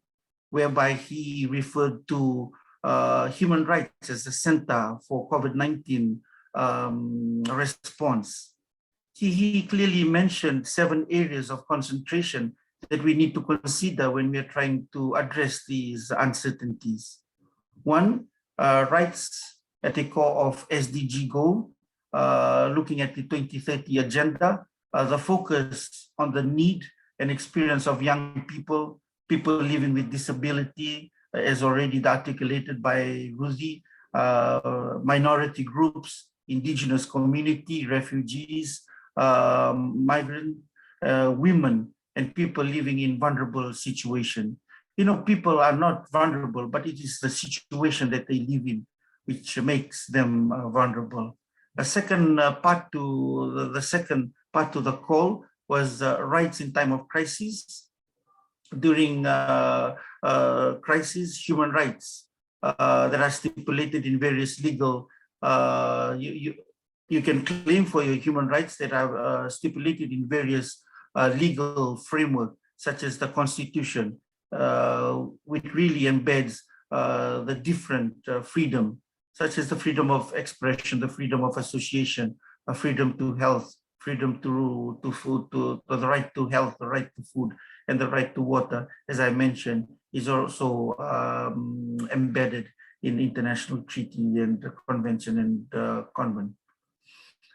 whereby he referred to human rights as the center for COVID-19 response. He clearly mentioned 7 areas of concentration that we need to consider when we're trying to address these uncertainties. 1, rights at the core of SDG goal, looking at the 2030 agenda, the focus on the need and experience of young people, people living with disability, as already articulated by Ruthie, minority groups, indigenous community, refugees, migrant, women, and people living in vulnerable situation. You know, people are not vulnerable, but it is the situation that they live in which makes them vulnerable. The second part to the call was rights in time of crisis. During crisis, human rights that are stipulated in various legal, you can claim for your human rights that are stipulated in various legal framework, such as the Constitution, which really embeds the different freedom, such as the freedom of expression, the freedom of association, a freedom to health, freedom to food, to the right to health, the right to food, and the right to water, as I mentioned, is also embedded in international treaty and convention and convent.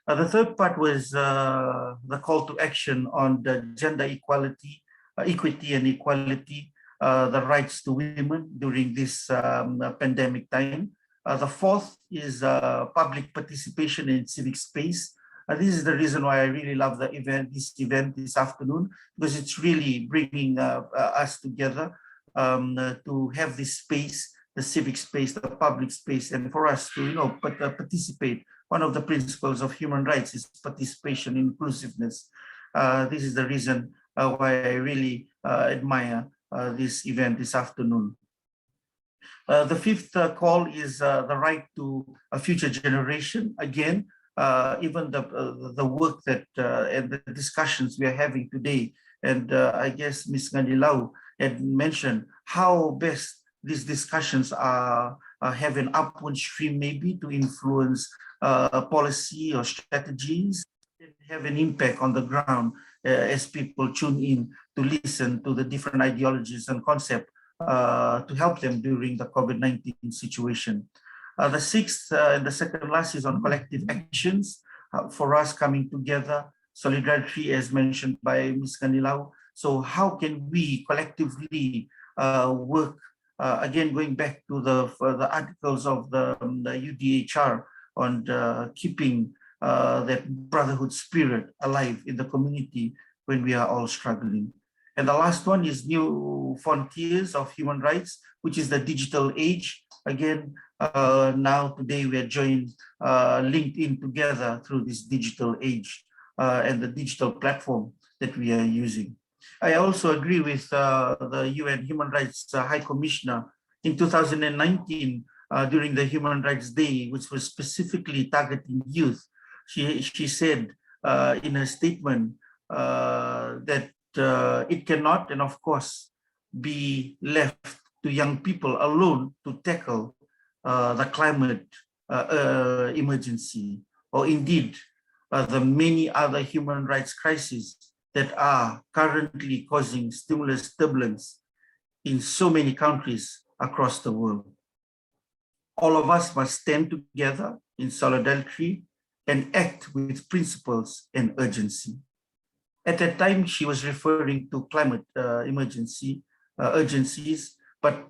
The third part was the call to action on the gender equality, equity and equality, the rights to women during this pandemic time. The fourth is public participation in civic space. This is the reason why I really love this event this afternoon, because it's really bringing us together to have this space, the civic space, the public space, and for us to participate. One of the principles of human rights is participation, inclusiveness. This is the reason why I really admire this event this afternoon. The fifth call is the right to a future generation. Again, even the work that and the discussions we are having today, and I guess Ms. Ngadilau had mentioned how best these discussions are have an upward stream maybe to influence policy or strategies and have an impact on the ground as people tune in to listen to the different ideologies and concepts to help them during the COVID-19 situation. The sixth and the second last is on collective actions for us coming together, solidarity as mentioned by Ms. Kanilau. So how can we collectively work, again, going back to the articles of the UDHR on keeping that brotherhood spirit alive in the community when we are all struggling. And the last one is new frontiers of human rights, which is the digital age. Again, now today we are joined, linked in together through this digital age. and the digital platform that we are using. I also agree with the UN Human Rights High Commissioner in 2019 during the Human Rights Day, which was specifically targeting youth. She said in a statement that it cannot, and of course, be left to young people alone to tackle the climate emergency, or indeed the many other human rights crises that are currently causing stimulus turbulence in so many countries across the world. All of us must stand together in solidarity and act with principles and urgency. At that time, she was referring to climate urgencies, but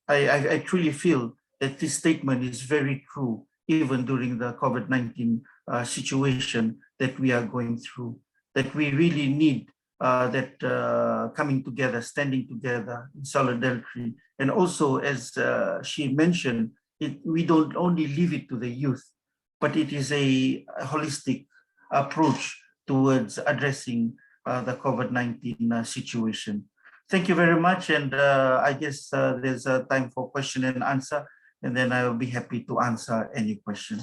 I truly feel that this statement is very true, even during the COVID-19 situation that we are going through, that we really need that coming together, standing together in solidarity. And also, as she mentioned, we don't only leave it to the youth, but it is a holistic approach towards addressing the COVID-19 situation. Thank you very much. And I guess there's a time for question and answer, and then I will be happy to answer any question.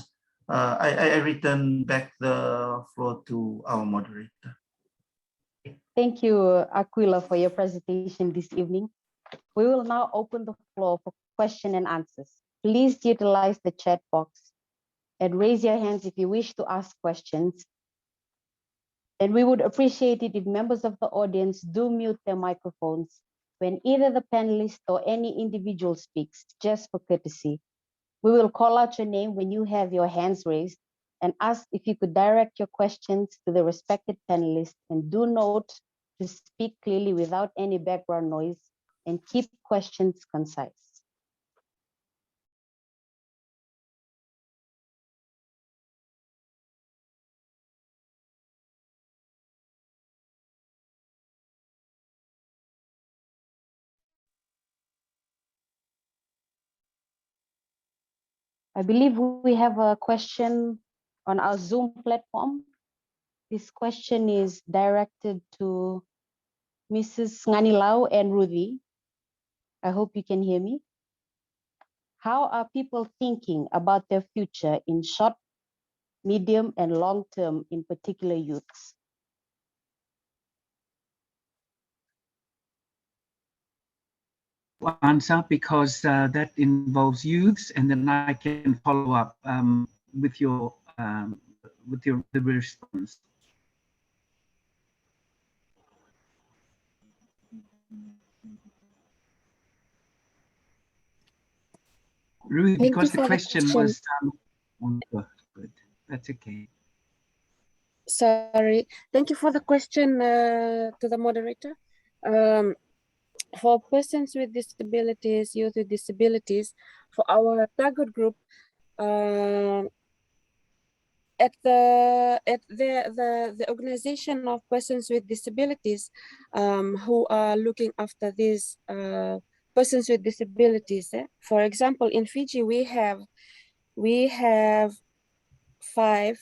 I return back the floor to our moderator. Thank you, Aquila, for your presentation this evening. We will now open the floor for question and answers. Please utilize the chat box and raise your hands if you wish to ask questions. And we would appreciate it if members of the audience do mute their microphones when either the panelist or any individual speaks, just for courtesy. We will call out your name when you have your hands raised and ask if you could direct your questions to the respected panelists, and do note to speak clearly without any background noise and keep questions concise. I believe we have a question on our Zoom platform. This question is directed to Mrs. Nganilau and Rudy. I hope you can hear me. How are people thinking about their future in short, medium, and long term, in particular youths? Answer, because that involves youths, and then I can follow up with your the response. Ruth, because the question was good. That's okay. Sorry, thank you for the question to the moderator. For persons with disabilities, youth with disabilities, for our target group, at the organization of persons with disabilities who are looking after these persons with disabilities. For example, in Fiji, we have 5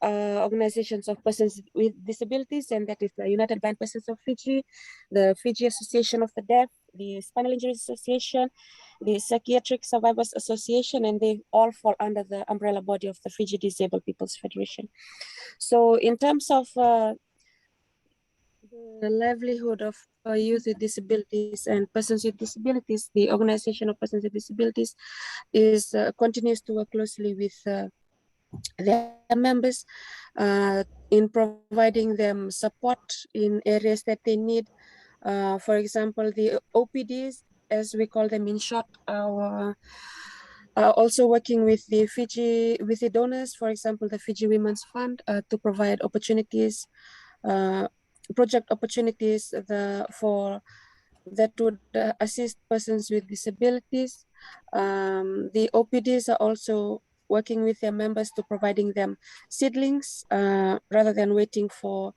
organizations of persons with disabilities, and that is the United Blind Persons of Fiji, the Fiji Association of the Deaf, the Spinal Injuries Association, the Psychiatric Survivors Association, and they all fall under the umbrella body of the Fiji Disabled People's Federation. So in terms of the livelihood of youth with disabilities and persons with disabilities, the Organization of Persons with Disabilities is continues to work closely with their members in providing them support in areas that they need. For example, the OPDs, as we call them in short, are also working with the Fiji, with the donors, for example, the Fiji Women's Fund, to provide opportunities, project opportunities that would assist persons with disabilities. The OPDs are also working with their members to providing them seedlings rather than waiting for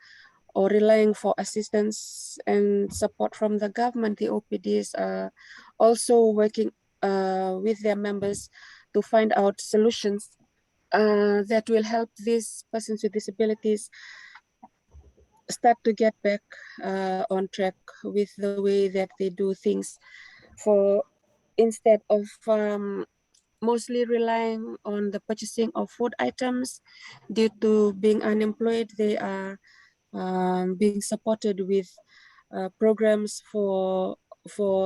or relying for assistance and support from the government. The OPDs are also working with their members to find out solutions that will help these persons with disabilities start to get back on track with the way that they do things, for instead of mostly relying on the purchasing of food items. Due to being unemployed, they are being supported with programs for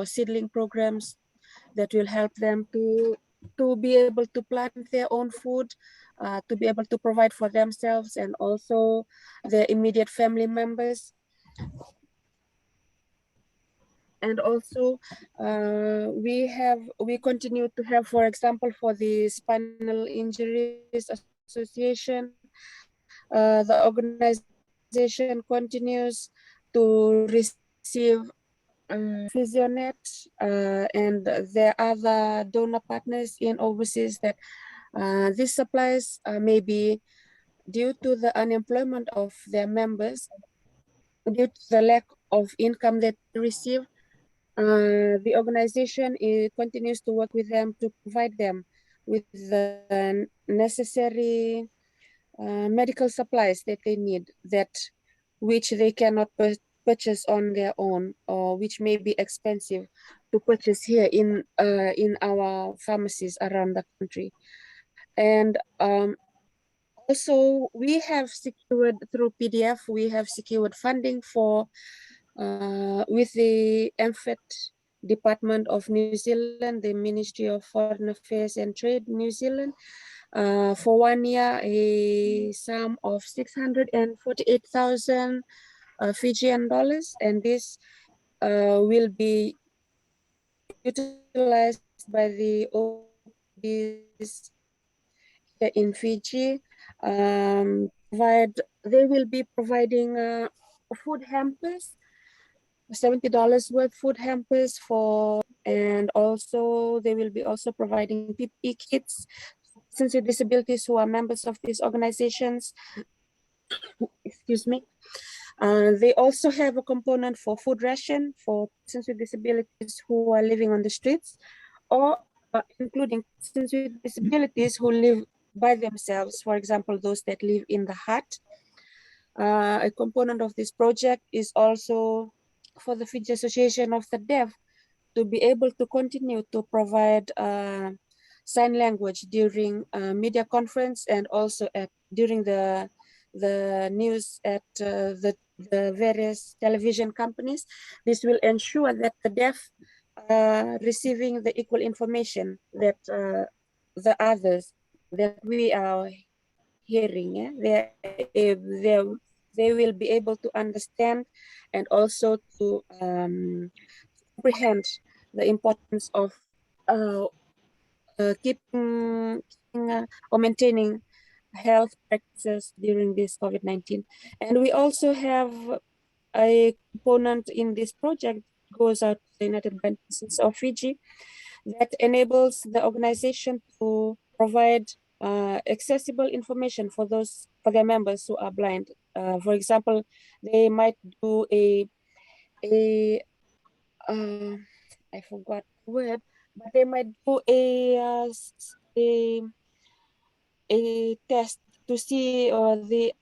seedling programs that will help them to be able to plant their own food, to be able to provide for themselves and also their immediate family members. And also we continue to have, for example, for the Spinal Injuries Association, the organization continues to receive Fijian and there are other donor partners in overseas that these supplies may be due to the unemployment of their members, due to the lack of income that they receive. The organization continues to work with them to provide them with the necessary medical supplies that they need, that which they cannot purchase on their own, or which may be expensive to purchase here in our pharmacies around the country. And also we have secured through PDF, we have secured funding for with the MFET Department of New Zealand, the Ministry of Foreign Affairs and Trade New Zealand, for 1 year, a sum of 648,000 Fijian dollars, and this will be utilized by the OPs here in Fiji. They will be providing food hampers, $70 worth food hampers for, and also they will be also providing PPE kits persons with disabilities who are members of these organizations. Excuse me. They also have a component for food ration for persons with disabilities who are living on the streets, or including persons with disabilities who live by themselves, for example, those that live in the hut. A component of this project is also for the Fiji Association of the Deaf to be able to continue to provide sign language during media conference, and also during the news at the various television companies. This will ensure that the deaf are receiving the equal information that the others that we are hearing. Yeah? They will be able to understand and also to comprehend the importance of keeping or maintaining health practices during this COVID-19. And we also have a component in this project goes out to the United Baptists of Fiji that enables the organization to provide accessible information for their members who are blind. For example, they might do I forgot the word, but they might do a test to see the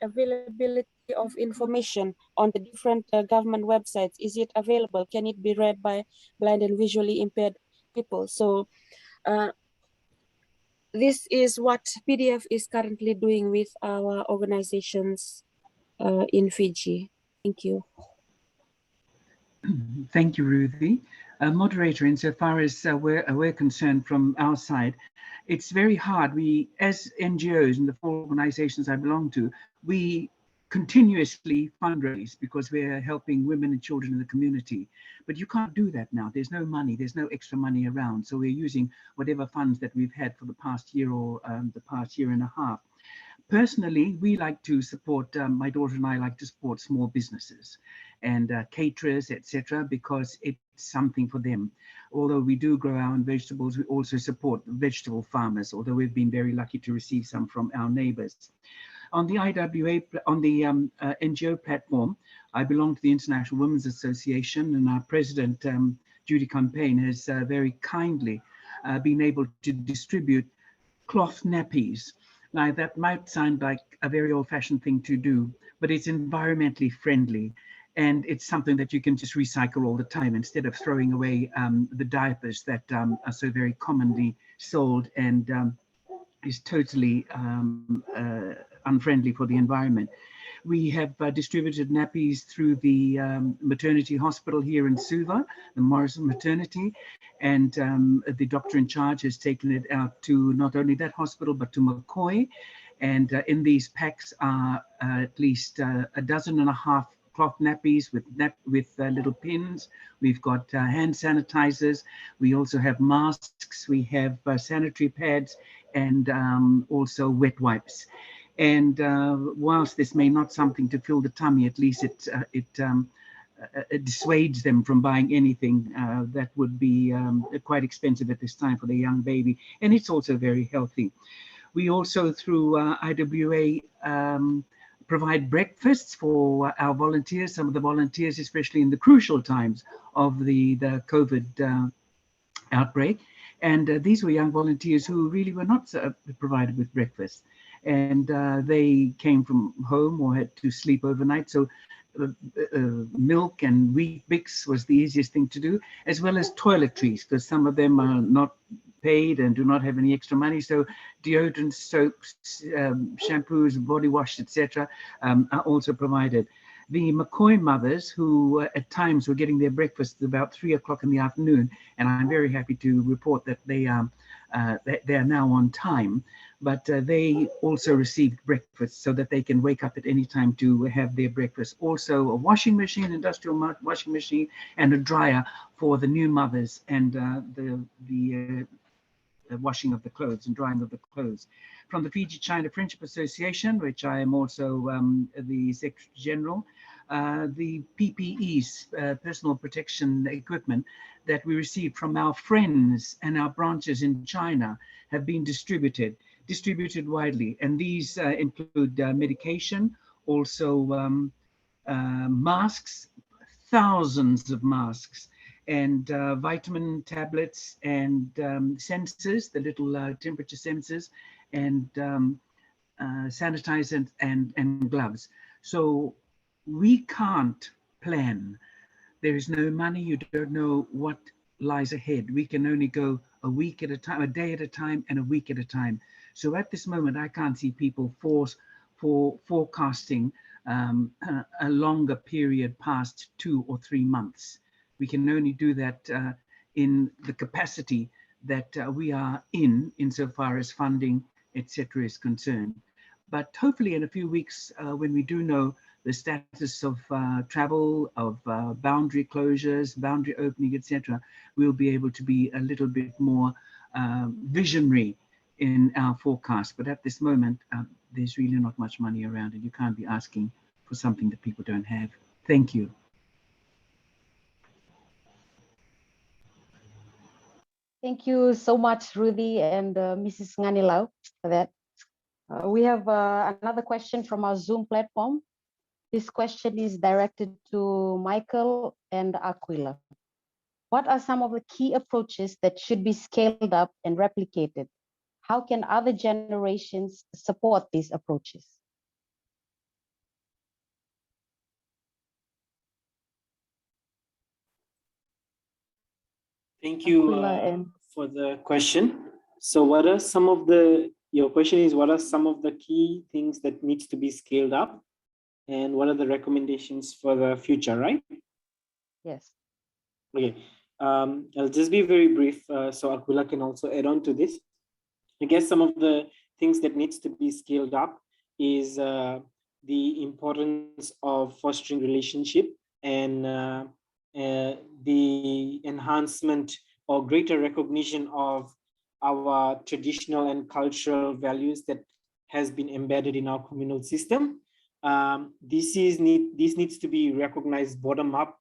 availability of information on the different government websites. Is it available? Can it be read by blind and visually impaired people? So this is what PDF is currently doing with our organizations in Fiji. Thank you. Thank you, Ruthie. Moderator, insofar as we're concerned from our side, it's very hard. We, as NGOs and the 4 organizations I belong to, we continuously fundraise because we're helping women and children in the community. But you can't do that now. There's no money, there's no extra money around. So we're using whatever funds that we've had for the past year or the past year and a half. Personally, we like to support, my daughter and I like to support small businesses and caterers, etc., because it's something for them. Although we do grow our own vegetables, we also support vegetable farmers, although we've been very lucky to receive some from our neighbors. On the IWA, on the NGO platform, I belong to the International Women's Association, and our president, Judy Campaign, has very kindly been able to distribute cloth nappies. Now, that might sound like a very old-fashioned thing to do, but it's environmentally friendly. And it's something that you can just recycle all the time instead of throwing away the diapers that are so very commonly sold and is totally unfriendly for the environment. We have distributed nappies through the maternity hospital here in Suva, the Morrison Maternity, and the doctor in charge has taken it out to not only that hospital, but to McCoy. And in these packs are at least a dozen and a half cloth nappies with little pins. We've got hand sanitizers. We also have masks. We have sanitary pads and also wet wipes. And whilst this may not something to fill the tummy, at least it dissuades them from buying anything that would be quite expensive at this time for the young baby. And it's also very healthy. We also, through IWA, provide breakfasts for our volunteers, some of the volunteers, especially in the crucial times of the COVID outbreak. And these were young volunteers who really were not provided with breakfast. And they came from home or had to sleep overnight. So milk and wheat bix was the easiest thing to do, as well as toiletries, because some of them are not paid and do not have any extra money. So deodorants, soaps, shampoos, body wash, etc. Are also provided. The McCoy mothers, who at times were getting their breakfast at about 3 o'clock in the afternoon, and I'm very happy to report that they are now on time, but they also received breakfast so that they can wake up at any time to have their breakfast. Also a washing machine, industrial washing machine, and a dryer for the new mothers and the washing of the clothes and drying of the clothes. From the Fiji China Friendship Association, which I am also the Secretary General, the PPEs, personal protection equipment, that we received from our friends and our branches in China have been distributed widely. And these include medication, also masks, thousands of masks, and vitamin tablets and sensors, the little temperature sensors, and sanitizer and gloves. So we can't plan. There is no money. You don't know what lies ahead. We can only go a week at a time, a day at a time, and a week at a time. So at this moment, I can't see people forecasting a longer period past 2 or 3 months. We can only do that in the capacity that we are insofar as funding, etc., is concerned. But hopefully in a few weeks, when we do know the status of travel, of boundary closures, boundary opening, etc., we'll be able to be a little bit more visionary in our forecast. But at this moment, there's really not much money around, and you can't be asking for something that people don't have. Thank you. Thank you so much, Rudy and Mrs. Nganilau, for that. We have another question from our Zoom platform. This question is directed to Michael and Aquila. What are some of the key approaches that should be scaled up and replicated? How can other generations support these approaches? Thank you for the question. So what are some of your question is, what are some of the key things that needs to be scaled up? And what are the recommendations for the future, right? Yes. Okay, I'll just be very brief so Aquila can also add on to this. I guess some of the things that needs to be scaled up is the importance of fostering relationship and the enhancement or greater recognition of our traditional and cultural values that has been embedded in our communal system. This needs to be recognized bottom up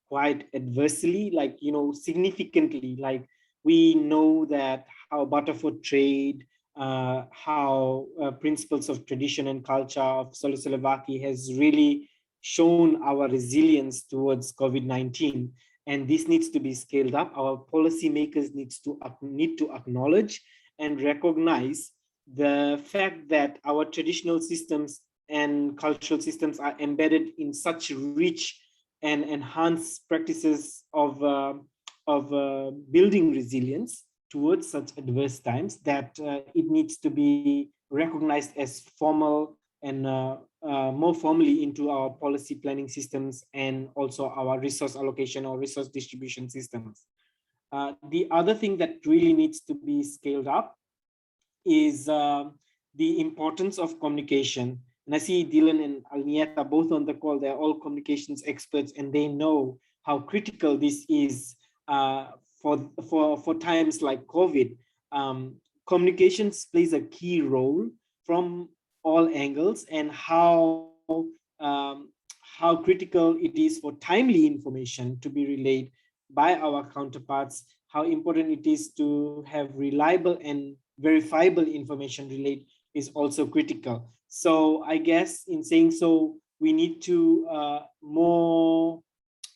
quite adversely, like, significantly. Like, we know that how Butterfoot trade, how principles of tradition and culture of Solosolovaci has really shown our resilience towards COVID-19. And this needs to be scaled up. Our policymakers need to acknowledge and recognize the fact that our traditional systems and cultural systems are embedded in such rich and enhanced practices of building resilience towards such adverse times that it needs to be recognized as formal and more formally into our policy planning systems and also our resource allocation or resource distribution systems. The other thing that really needs to be scaled up is the importance of communication. And I see Dylan and Alnieta both on the call. They're all communications experts, and they know how critical this is for times like COVID. Communications plays a key role from all angles, and how critical it is for timely information to be relayed by our counterparts, how important it is to have reliable and verifiable information relayed is also critical. So I guess in saying so, we need to more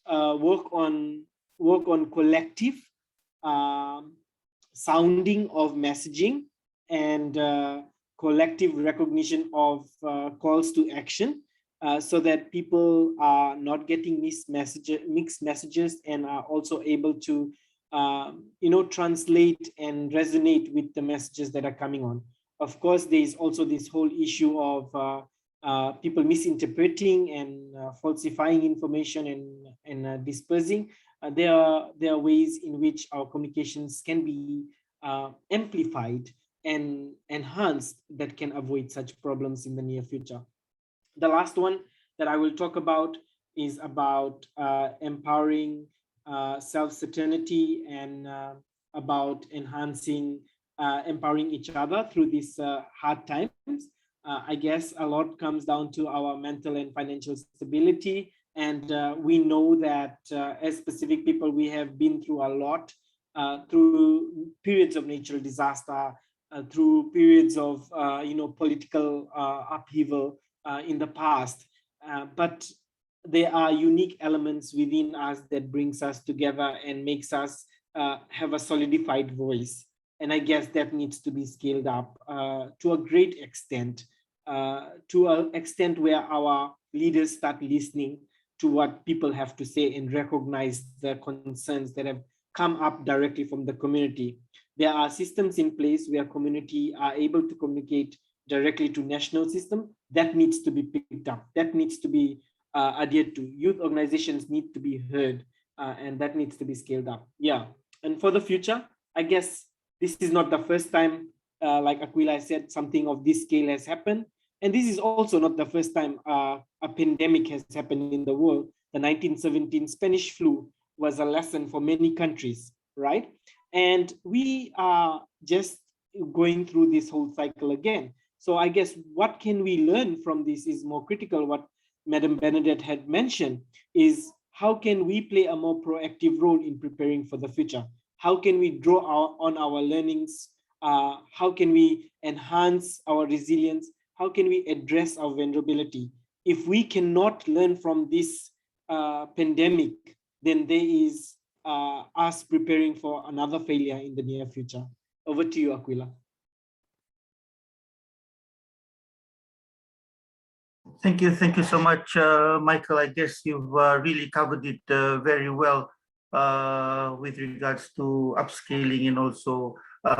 work on collective sounding of messaging and collective recognition of calls to action, so that people are not getting mixed messages and are also able to translate and resonate with the messages that are coming on. Of course, there is also this whole issue of people misinterpreting and falsifying information and dispersing. There are ways in which our communications can be amplified and enhanced that can avoid such problems in the near future. The last one that I will talk about is about empowering self-certainty and about enhancing, empowering each other through these hard times. I guess a lot comes down to our mental and financial stability. And we know that as Pacific people, we have been through a lot through periods of natural disaster, through periods of political upheaval in the past. But there are unique elements within us that brings us together and makes us have a solidified voice. And I guess that needs to be scaled up to a great extent, to an extent where our leaders start listening to what people have to say and recognize the concerns that have come up directly from the community. There are systems in place where community are able to communicate directly to national system. That needs to be picked up. That needs to be adhered to. Youth organizations need to be heard, and that needs to be scaled up. Yeah, and for the future, I guess this is not the first time, like Aquila said, something of this scale has happened. And this is also not the first time a pandemic has happened in the world. The 1917 Spanish flu was a lesson for many countries, right? And we are just going through this whole cycle again. So I guess what can we learn from this is more critical. What Madam Bernadette had mentioned is how can we play a more proactive role in preparing for the future? How can we draw on our learnings? How can we enhance our resilience? How can we address our vulnerability? If we cannot learn from this pandemic, then there is us preparing for another failure in the near future. Over to you, Aquila. Thank you so much, Michael. I guess you've really covered it very well with regards to upscaling and also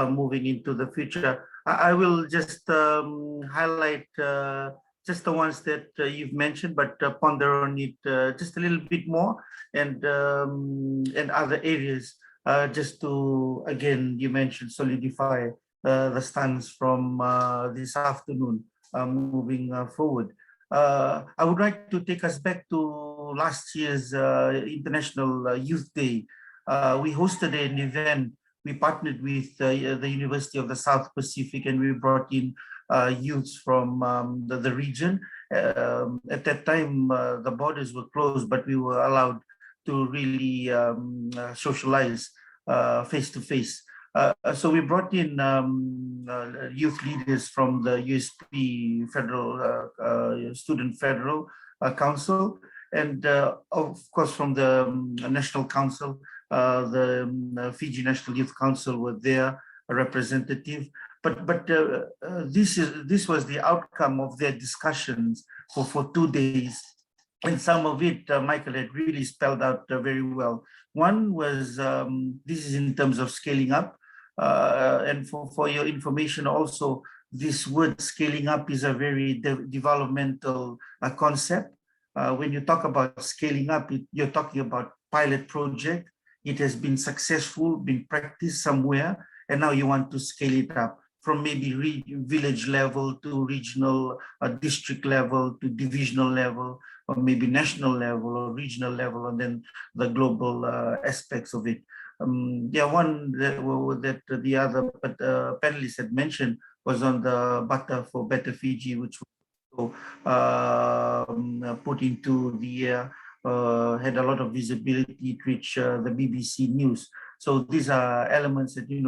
moving into the future. I will just highlight just the ones that you've mentioned, but ponder on it just a little bit more, and other areas just to, again, you mentioned solidify the stance from this afternoon moving forward. I would like to take us back to last year's International Youth Day. We hosted an event. We partnered with the University of the South Pacific, and we brought in youths from the region. At that time, the borders were closed, but we were allowed to really socialize face to face. So we brought in youth leaders from the USP Federal Student Federal Council, and of course from the National Council, the Fiji National Youth Council were there, a representative. This was the outcome of their discussions for 2 days. And some of it, Michael had really spelled out very well. One was, this is in terms of scaling up. And for your information also, this word scaling up is a very developmental concept. When you talk about scaling up, you're talking about pilot project. It has been successful, been practiced somewhere, and now you want to scale it up from maybe village level to regional, district level to divisional level, or maybe national level or regional level, and then the global aspects of it. One that the other panelists had mentioned was on the Butter for Better Fiji, which was put into the air, had a lot of visibility. It reached the BBC News. So these are elements that we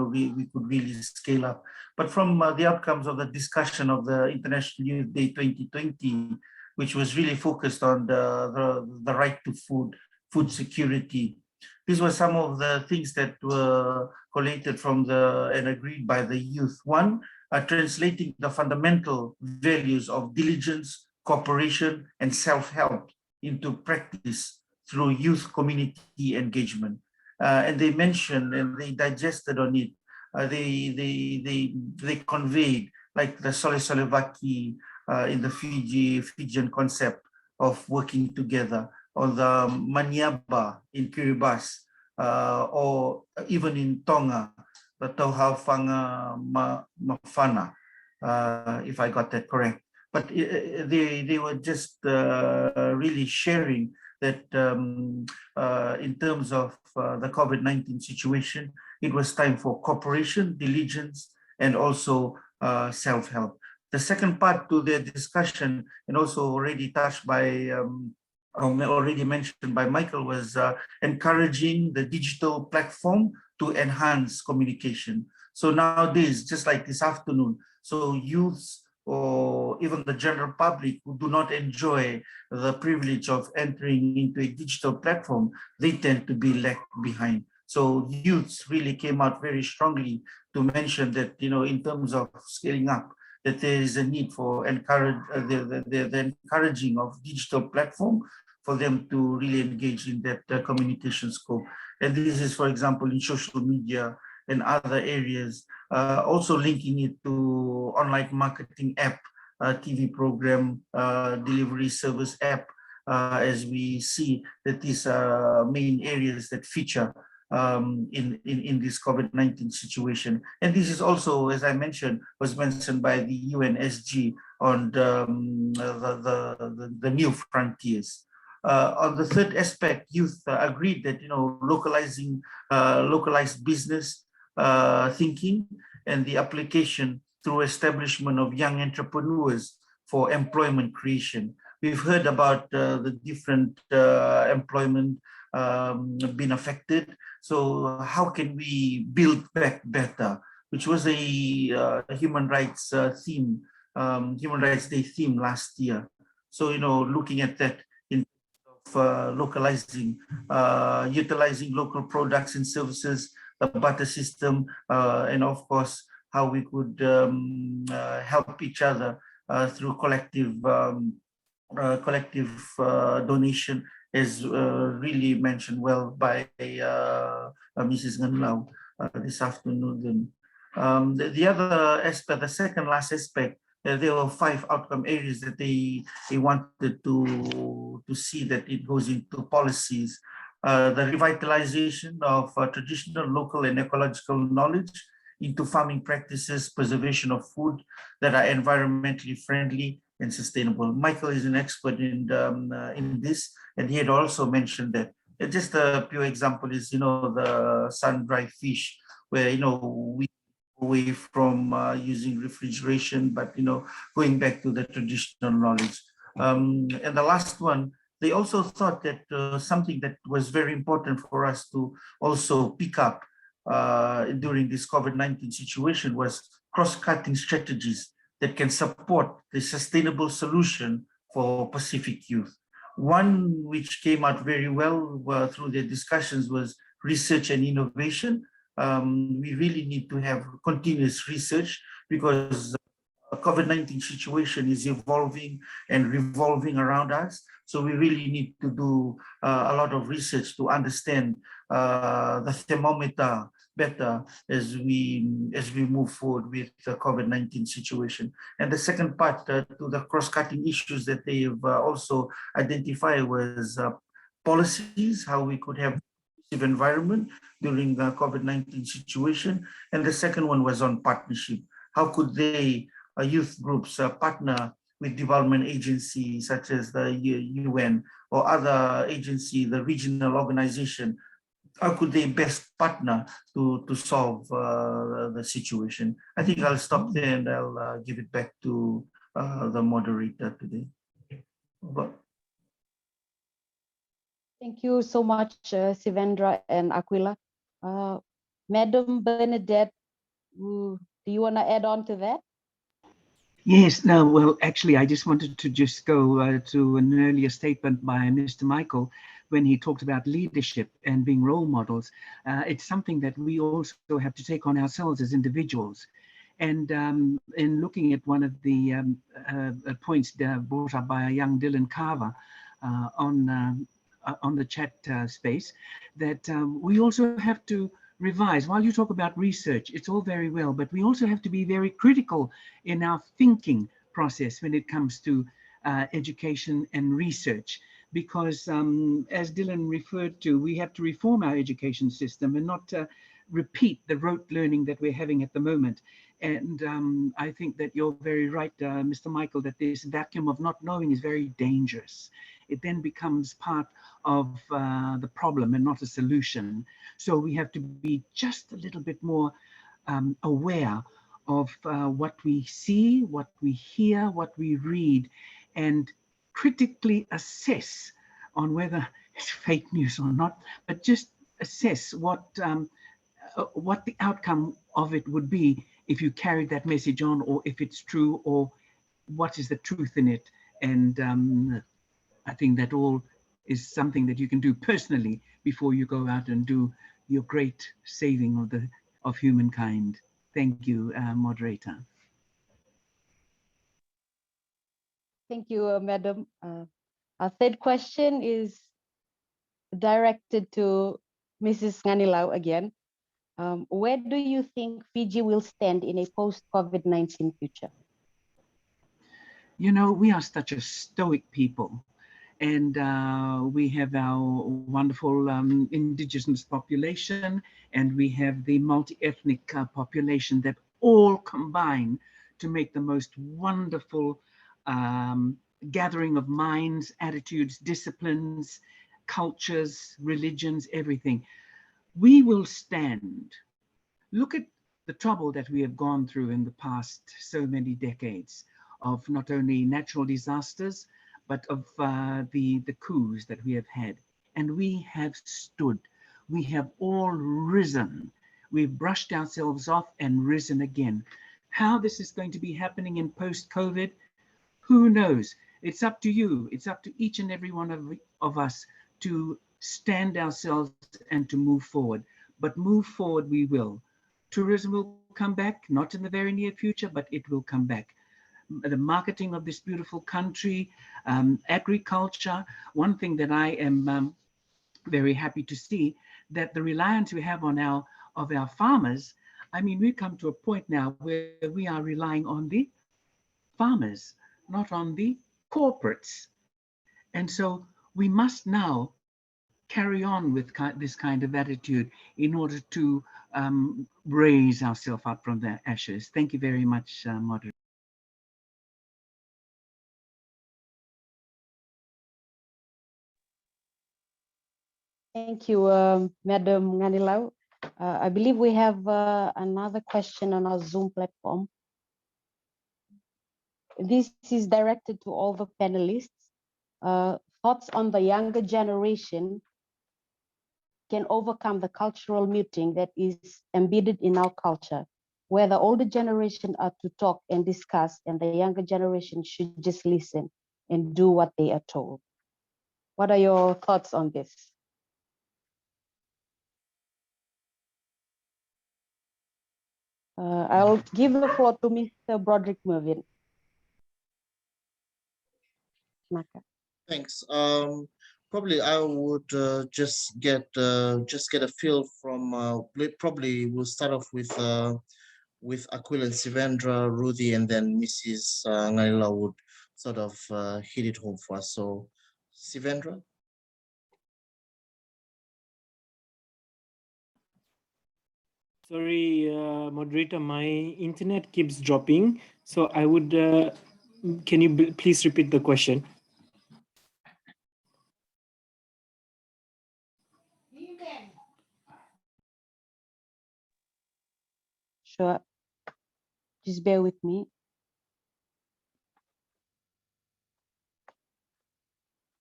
could really scale up. But from the outcomes of the discussion of the International Youth Day 2020, which was really focused on the right to food security. These were some of the things that were collated from and agreed by the youth. One, translating the fundamental values of diligence, cooperation, and self-help into practice through youth community engagement. And they mentioned and they digested on it. They conveyed, like the Solesolevaki in the Fijian concept of working together, or the Maniaba in Kiribati, or even in Tonga, the Tauhawhanga Mafana, if I got that correct. But they were just really sharing that in terms of the COVID-19 situation, it was time for cooperation, diligence, and also self-help. The second part to their discussion, and also already touched by, already mentioned by Michael, was encouraging the digital platform to enhance communication. So nowadays, just like this afternoon, so youths or even the general public who do not enjoy the privilege of entering into a digital platform, they tend to be left behind. So youths really came out very strongly to mention that, in terms of scaling up, that there is a need for the encouraging of digital platform for them to really engage in that communication scope. And this is, for example, in social media and other areas, also linking it to online marketing app, TV program, delivery service app, as we see that these are main areas that feature in this COVID-19 situation. And this is also, as I mentioned, was mentioned by the UNSG on the new frontiers. On the third aspect, youth agreed that localized business thinking and the application through establishment of young entrepreneurs for employment creation. We've heard about the different employment being affected. So how can we build back better, which was a human rights theme, Human Rights Day theme last year. So, looking at that in terms of localizing, utilizing local products and services, the barter system, and of course, how we could help each other through collective donation, is really mentioned well by Mrs. Nganlau this afternoon. The other aspect, the second last aspect, there were 5 outcome areas that they wanted to see that it goes into policies. The revitalization of traditional, local, and ecological knowledge into farming practices, preservation of food that are environmentally friendly and sustainable. Michael is an expert in this, and he had also mentioned that. Just a pure example is, the sun-dried fish, where, we away from using refrigeration, but, going back to the traditional knowledge. And the last one, they also thought that something that was very important for us to also pick up during this COVID-19 situation was cross-cutting strategies that can support the sustainable solution for Pacific youth. One which came out very well through their discussions was research and innovation, we really need to have continuous research, because COVID-19 situation is evolving and revolving around us. So we really need to do a lot of research to understand the thermometer better as we move forward with the COVID-19 situation. And the second part to the cross-cutting issues that they have also identified was policies, how we could have environment during the COVID-19 situation. And the second one was on partnership. How could they, youth groups, partner with development agencies such as the UN or other agency, the regional organization? How could they best partner to solve the situation? I think I'll stop there and I'll give it back to the moderator today. But, Thank you so much, Sivendra and Aquila. Madam Bernadette, do you want to add on to that? Yes, no, well, actually, I just wanted to just go to an earlier statement by Mr. Michael when he talked about leadership and being role models. It's something that we also have to take on ourselves as individuals. And in looking at one of the points brought up by a young Dylan Carver on the chat space, that we also have to revise. While you talk about research, it's all very well, but we also have to be very critical in our thinking process when it comes to education and research, because as Dylan referred to, we have to reform our education system and not repeat the rote learning that we're having at the moment. And I think that you're very right, Mr. Michael, that this vacuum of not knowing is very dangerous. It then becomes part of the problem and not a solution. So we have to be just a little bit more aware of what we see, what we hear, what we read, and critically assess on whether it's fake news or not, but just assess what the outcome of it would be if you carried that message on, or if it's true, or what is the truth in it. And I think that all is something that you can do personally before you go out and do your great saving of humankind. Thank you, moderator. Thank you, Madam. Our third question is directed to Mrs. Nganilau again. Where do you think Fiji will stand in a post-COVID-19 future? You know, we are such a stoic people, and we have our wonderful indigenous population, and we have the multi-ethnic population that all combine to make the most wonderful gathering of minds, attitudes, disciplines, cultures, religions, everything. We will stand. Look at the trouble that we have gone through in the past so many decades of not only natural disasters, but of the coups that we have had. And we have stood. We have all risen. We've brushed ourselves off and risen again. How this is going to be happening in post-COVID, who knows? It's up to you. It's up to each and every one of us to stand ourselves and to move forward. But move forward we will. Tourism will come back, not in the very near future, but it will come back. The marketing of this beautiful country, agriculture. One thing that I am very happy to see, that the reliance we have on our farmers. I mean, we've come to a point now where we are relying on the farmers, not on the corporates. And so we must now carry on with this kind of attitude in order to raise ourselves up from the ashes. Thank you very much, moderator. Thank you, Madam Nganilau. I believe we have another question on our Zoom platform. This is directed to all the panelists. Thoughts on the younger generation can overcome the cultural muting that is embedded in our culture, where the older generation are to talk and discuss, and the younger generation should just listen and do what they are told. What are your thoughts on this? I'll give the floor to Mr. Broderick Mervyn. Naka. Thanks. Probably I would just get a feel from probably we'll start off with Aquila and Sivendra, Rudy, and then Mrs. Ngaila would sort of hit it home for us. So, Sivendra. Sorry, moderator, my internet keeps dropping. So I would, can you please repeat the question? Sure. Just bear with me.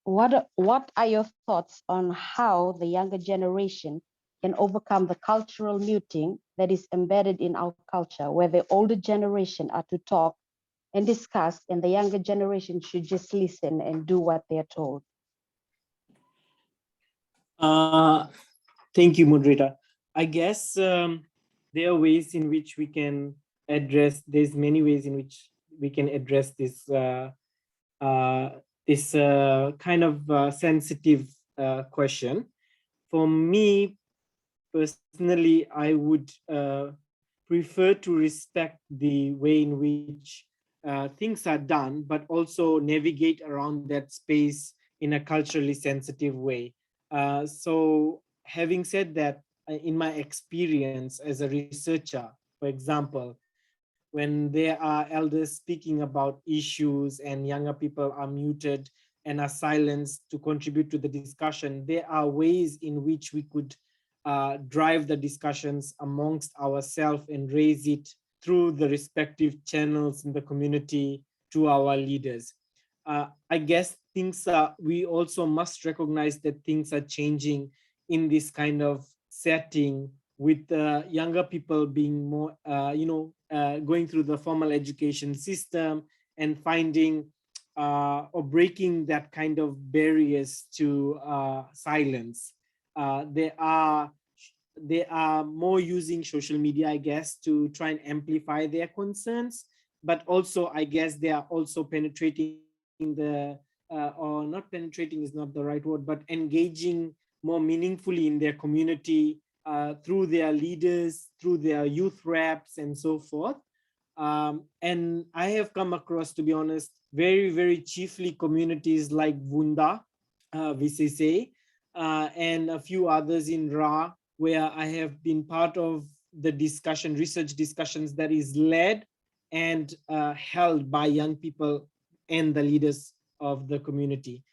What are your thoughts on how the younger generation can overcome the cultural muting that is embedded in our culture, where the older generation are to talk and discuss, and the younger generation should just listen and do what they're told? Thank you, moderator. I guess there are ways in which we can address, there's many ways in which we can address this kind of sensitive question. For me, personally, I would prefer to respect the way in which things are done, but also navigate around that space in a culturally sensitive way. So having said that, in my experience as a researcher, for example, when there are elders speaking about issues and younger people are muted and are silenced to contribute to the discussion, there are ways in which we could drive the discussions amongst ourselves and raise it through the respective channels in the community to our leaders. I guess we also must recognize that things are changing in this kind of setting, with younger people being more, going through the formal education system and finding or breaking that kind of barriers to silence. They are more using social media, I guess, to try and amplify their concerns, but also I guess they are also penetrating or not penetrating is not the right word, but engaging more meaningfully in their community through their leaders, through their youth reps and so forth. And I have come across, to be honest, very, very chiefly communities like Vunda, VCC, and a few others in Ra, where I have been part of the discussion, research discussions that is led and held by young people and the leaders of the community,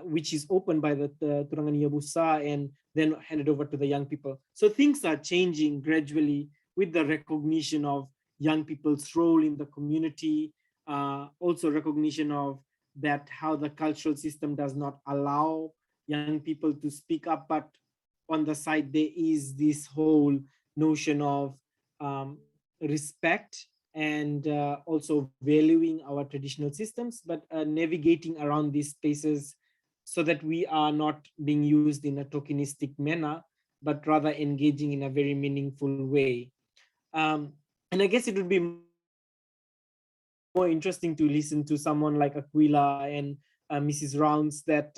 which is opened by the Turangania Busa and then handed over to the young people. So things are changing gradually with the recognition of young people's role in the community, also recognition of that how the cultural system does not allow young people to speak up, but on the side there is this whole notion of respect and also valuing our traditional systems, but navigating around these spaces so that we are not being used in a tokenistic manner, but rather engaging in a very meaningful way. And I guess it would be more interesting to listen to someone like Aquila and Mrs. Rounds that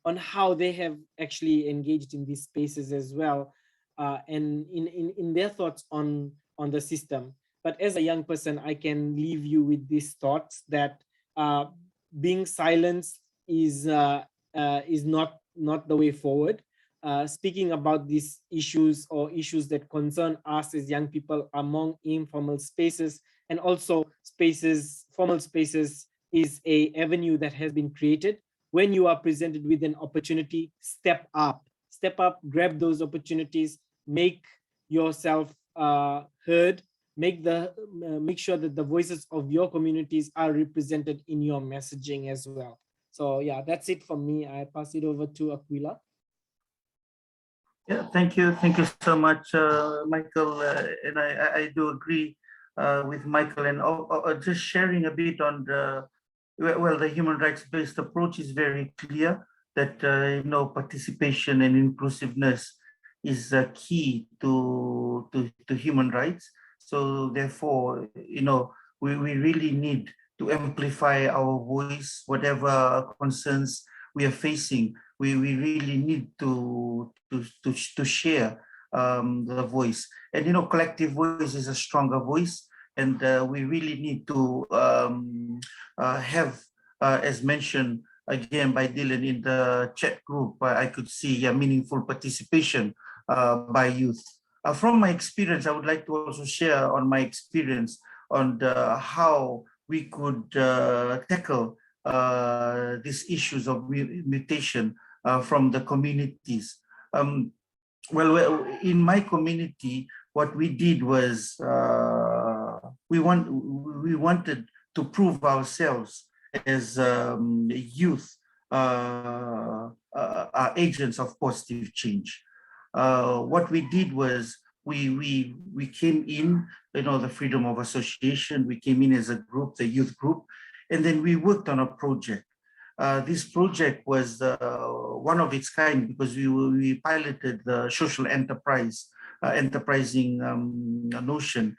on how they have actually engaged in these spaces as well, and in their thoughts on the system. But as a young person, I can leave you with these thoughts that being silenced is not the way forward. Speaking about these issues or issues that concern us as young people among informal spaces, and also spaces, formal spaces is a avenue that has been created. When you are presented with an opportunity, step up, grab those opportunities, make yourself heard, make sure that the voices of your communities are represented in your messaging as well. So yeah, that's it from me. I pass it over to Aquila. Yeah, thank you so much, Michael. And I do agree with Michael, and just sharing a bit on the human rights-based approach is very clear that participation and inclusiveness is key to human rights. So therefore, we really need to amplify our voice, whatever concerns we are facing. We really need to share the voice. And collective voice is a stronger voice, and we really need to have, as mentioned again by Dylan in the chat group, I could see a meaningful participation by youth. From my experience, I would like to also share on my experience on how we could tackle these issues of mutation from the communities. Well, in my community, what we did was we wanted to prove ourselves as youth are agents of positive change. What we did was we came in, the freedom of association. We came in as a group, the youth group, and then we worked on a project. This project was one of its kind because we piloted the social enterprise, enterprising notion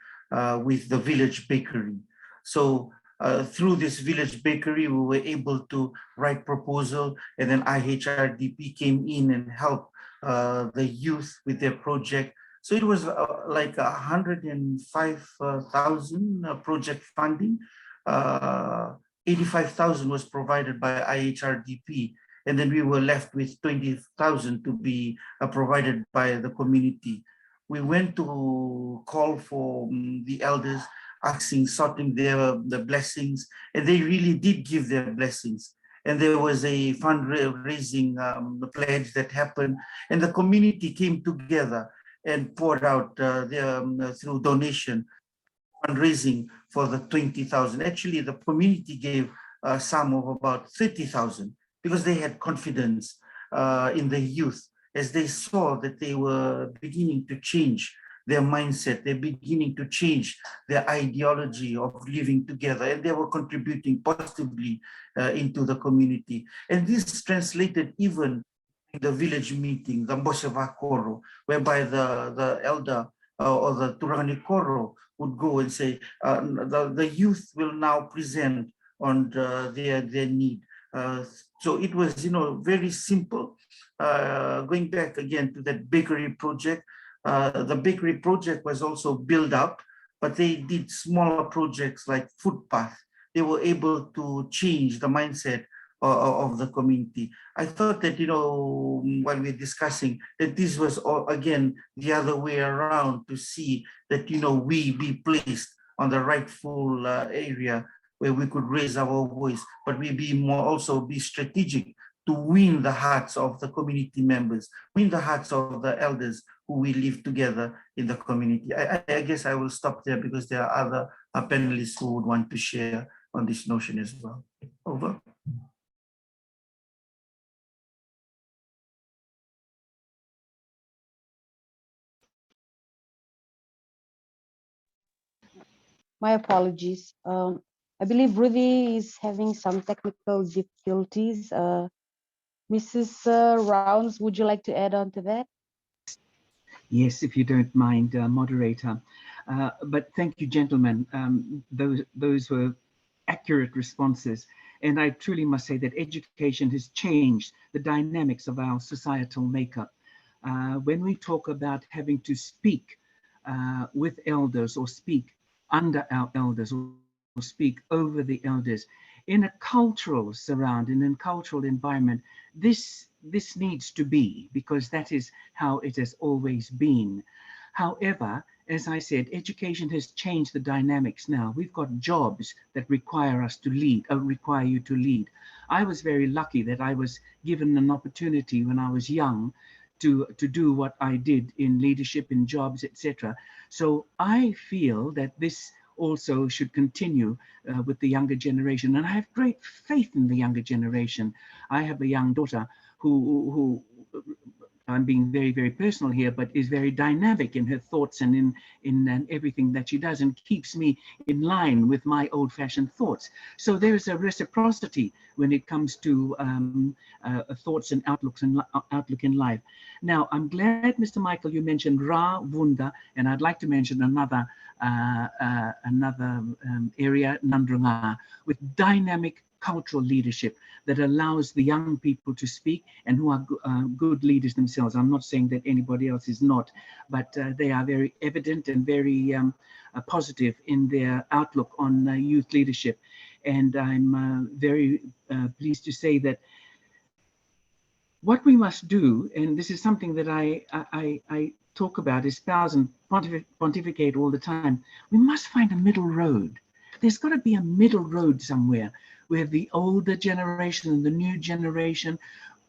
with the village bakery. So through this village bakery, we were able to write proposal, and then IHRDP came in and helped the youth with their project. So it was like 105,000 project funding. 85,000 was provided by IHRDP, and then we were left with 20,000 to be provided by the community. We went to call for the elders, asking, sorting the blessings, and they really did give their blessings. And there was a fundraising pledge that happened, and the community came together and poured out through donation, fundraising for the 20,000. Actually, the community gave a sum of about 30,000 because they had confidence in the youth as they saw that they were beginning to change their mindset, they're beginning to change their ideology of living together, and they were contributing positively into the community. And this translated even in the village meeting, the Mboseva Koro, whereby the elder or the Turani Koro would go and say, the youth will now present on their need. So it was, very simple. Going back again to that bakery project, the bakery project was also built up, but they did smaller projects like footpath. They were able to change the mindset of the community. I thought that, while we're discussing, that this was, again, the other way around, to see that, we be placed on the rightful area where we could raise our voice, but we also be strategic to win the hearts of the community members, win the hearts of the elders who we live together in the community. I guess I will stop there because there are other panelists who would want to share on this notion as well. Over. My apologies. I believe Rudy is having some technical difficulties. Mrs. Rounds, would you like to add on to that? Yes, if you don't mind, moderator. But thank you, gentlemen. Those were accurate responses. And I truly must say that education has changed the dynamics of our societal makeup. When we talk about having to speak with elders or speak under our elders or speak over the elders in a cultural surround, in a cultural environment, this needs to be, because that is how it has always been. However, as I said, education has changed the dynamics now. We've got jobs that require us to lead, require you to lead. I was very lucky that I was given an opportunity when I was young to do what I did in leadership, in jobs, etc. So I feel that this also should continue with the younger generation. And I have great faith in the younger generation. I have a young daughter who I'm being very, very personal here, but is very dynamic in her thoughts and in everything that she does, and keeps me in line with my old-fashioned thoughts. So there's a reciprocity when it comes to thoughts and outlook in life. Now, I'm glad, Mr. Michael, you mentioned Ra Wunda, and I'd like to mention another area, Nandrunga, with dynamic cultural leadership that allows the young people to speak and who are good leaders themselves. I'm not saying that anybody else is not, but they are very evident and very positive in their outlook on youth leadership. And I'm very pleased to say that what we must do, and this is something that I talk about, espouse and pontificate all the time, we must find a middle road. There's got to be a middle road somewhere where the older generation and the new generation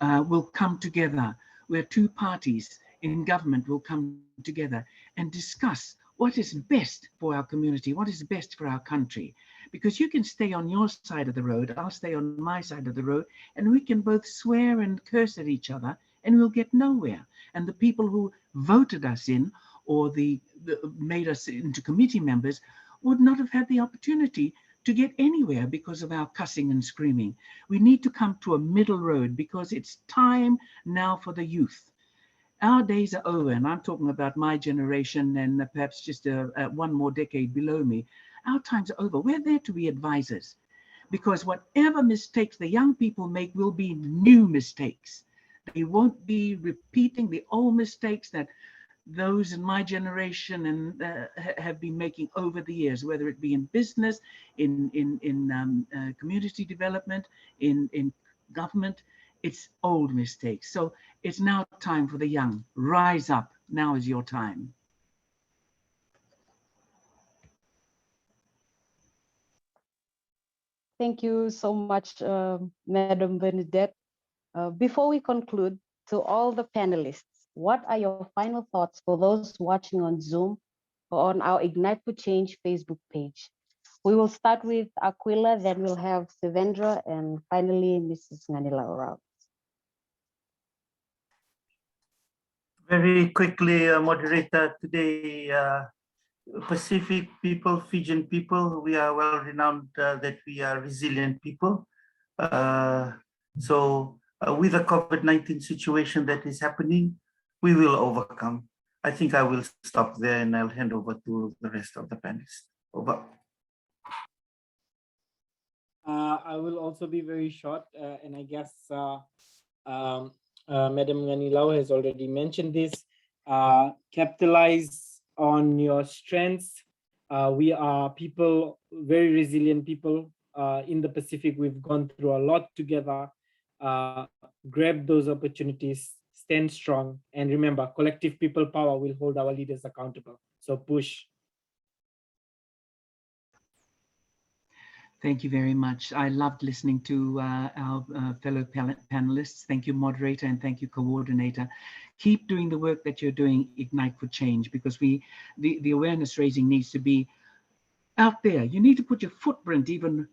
will come together, where two parties in government will come together and discuss what is best for our community, what is best for our country. Because you can stay on your side of the road, I'll stay on my side of the road, and we can both swear and curse at each other, and we'll get nowhere. And the people who voted us in, or made us into committee members, would not have had the opportunity to get anywhere because of our cussing and screaming. We need to come to a middle road, because it's time now for the youth. Our days are over, and I'm talking about my generation and perhaps just one more decade below me. Our times are over. We're there to be advisors, because whatever mistakes the young people make will be new mistakes. They won't be repeating the old mistakes that those in my generation and have been making over the years, whether it be in business, in community development, in government. It's old mistakes. So it's now time for the young. Rise up. Now is your time. Thank you so much, Madam Bernadette. Before we conclude, to all the panelists, what are your final thoughts for those watching on Zoom or on our Ignite for Change Facebook page? We will start with Aquila, then we'll have Sivendra, and finally, Mrs. Nganila Orao. Very quickly, moderator, today, Pacific people, Fijian people, we are well renowned that we are resilient people. So with the COVID-19 situation that is happening, we will overcome. I think I will stop there and I'll hand over to the rest of the panelists. Over. I will also be very short, and I guess Madam Nganila has already mentioned this. Capitalize on your strengths. We are people, very resilient people in the Pacific. We've gone through a lot together. Grab those opportunities, stand strong, and remember, collective people power will hold our leaders accountable. So push. Thank you very much. I loved listening to our fellow panelists. Thank you, moderator, and thank you, coordinator. Keep doing the work that you're doing, Ignite for Change, because the awareness raising needs to be out there. You need to put your footprint even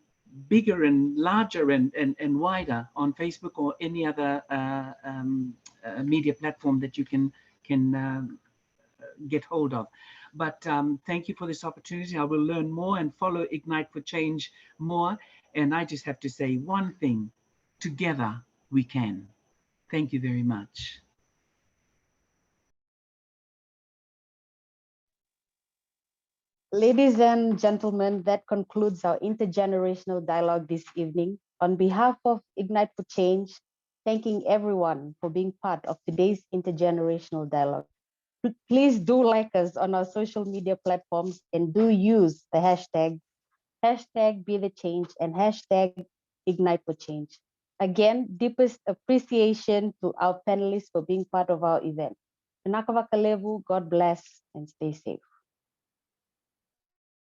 bigger and larger and wider on Facebook or any other media platform that you can get hold of. But thank you for this opportunity. I will learn more and follow Ignite for Change more. And I just have to say one thing: together we can. Thank you very much. Ladies and gentlemen, that concludes our intergenerational dialogue this evening. On behalf of Ignite for Change, thanking everyone for being part of today's intergenerational dialogue. Please do like us on our social media platforms and do use the hashtag Be the Change and hashtag Ignite for Change. Again, deepest appreciation to our panelists for being part of our event. God bless and stay safe.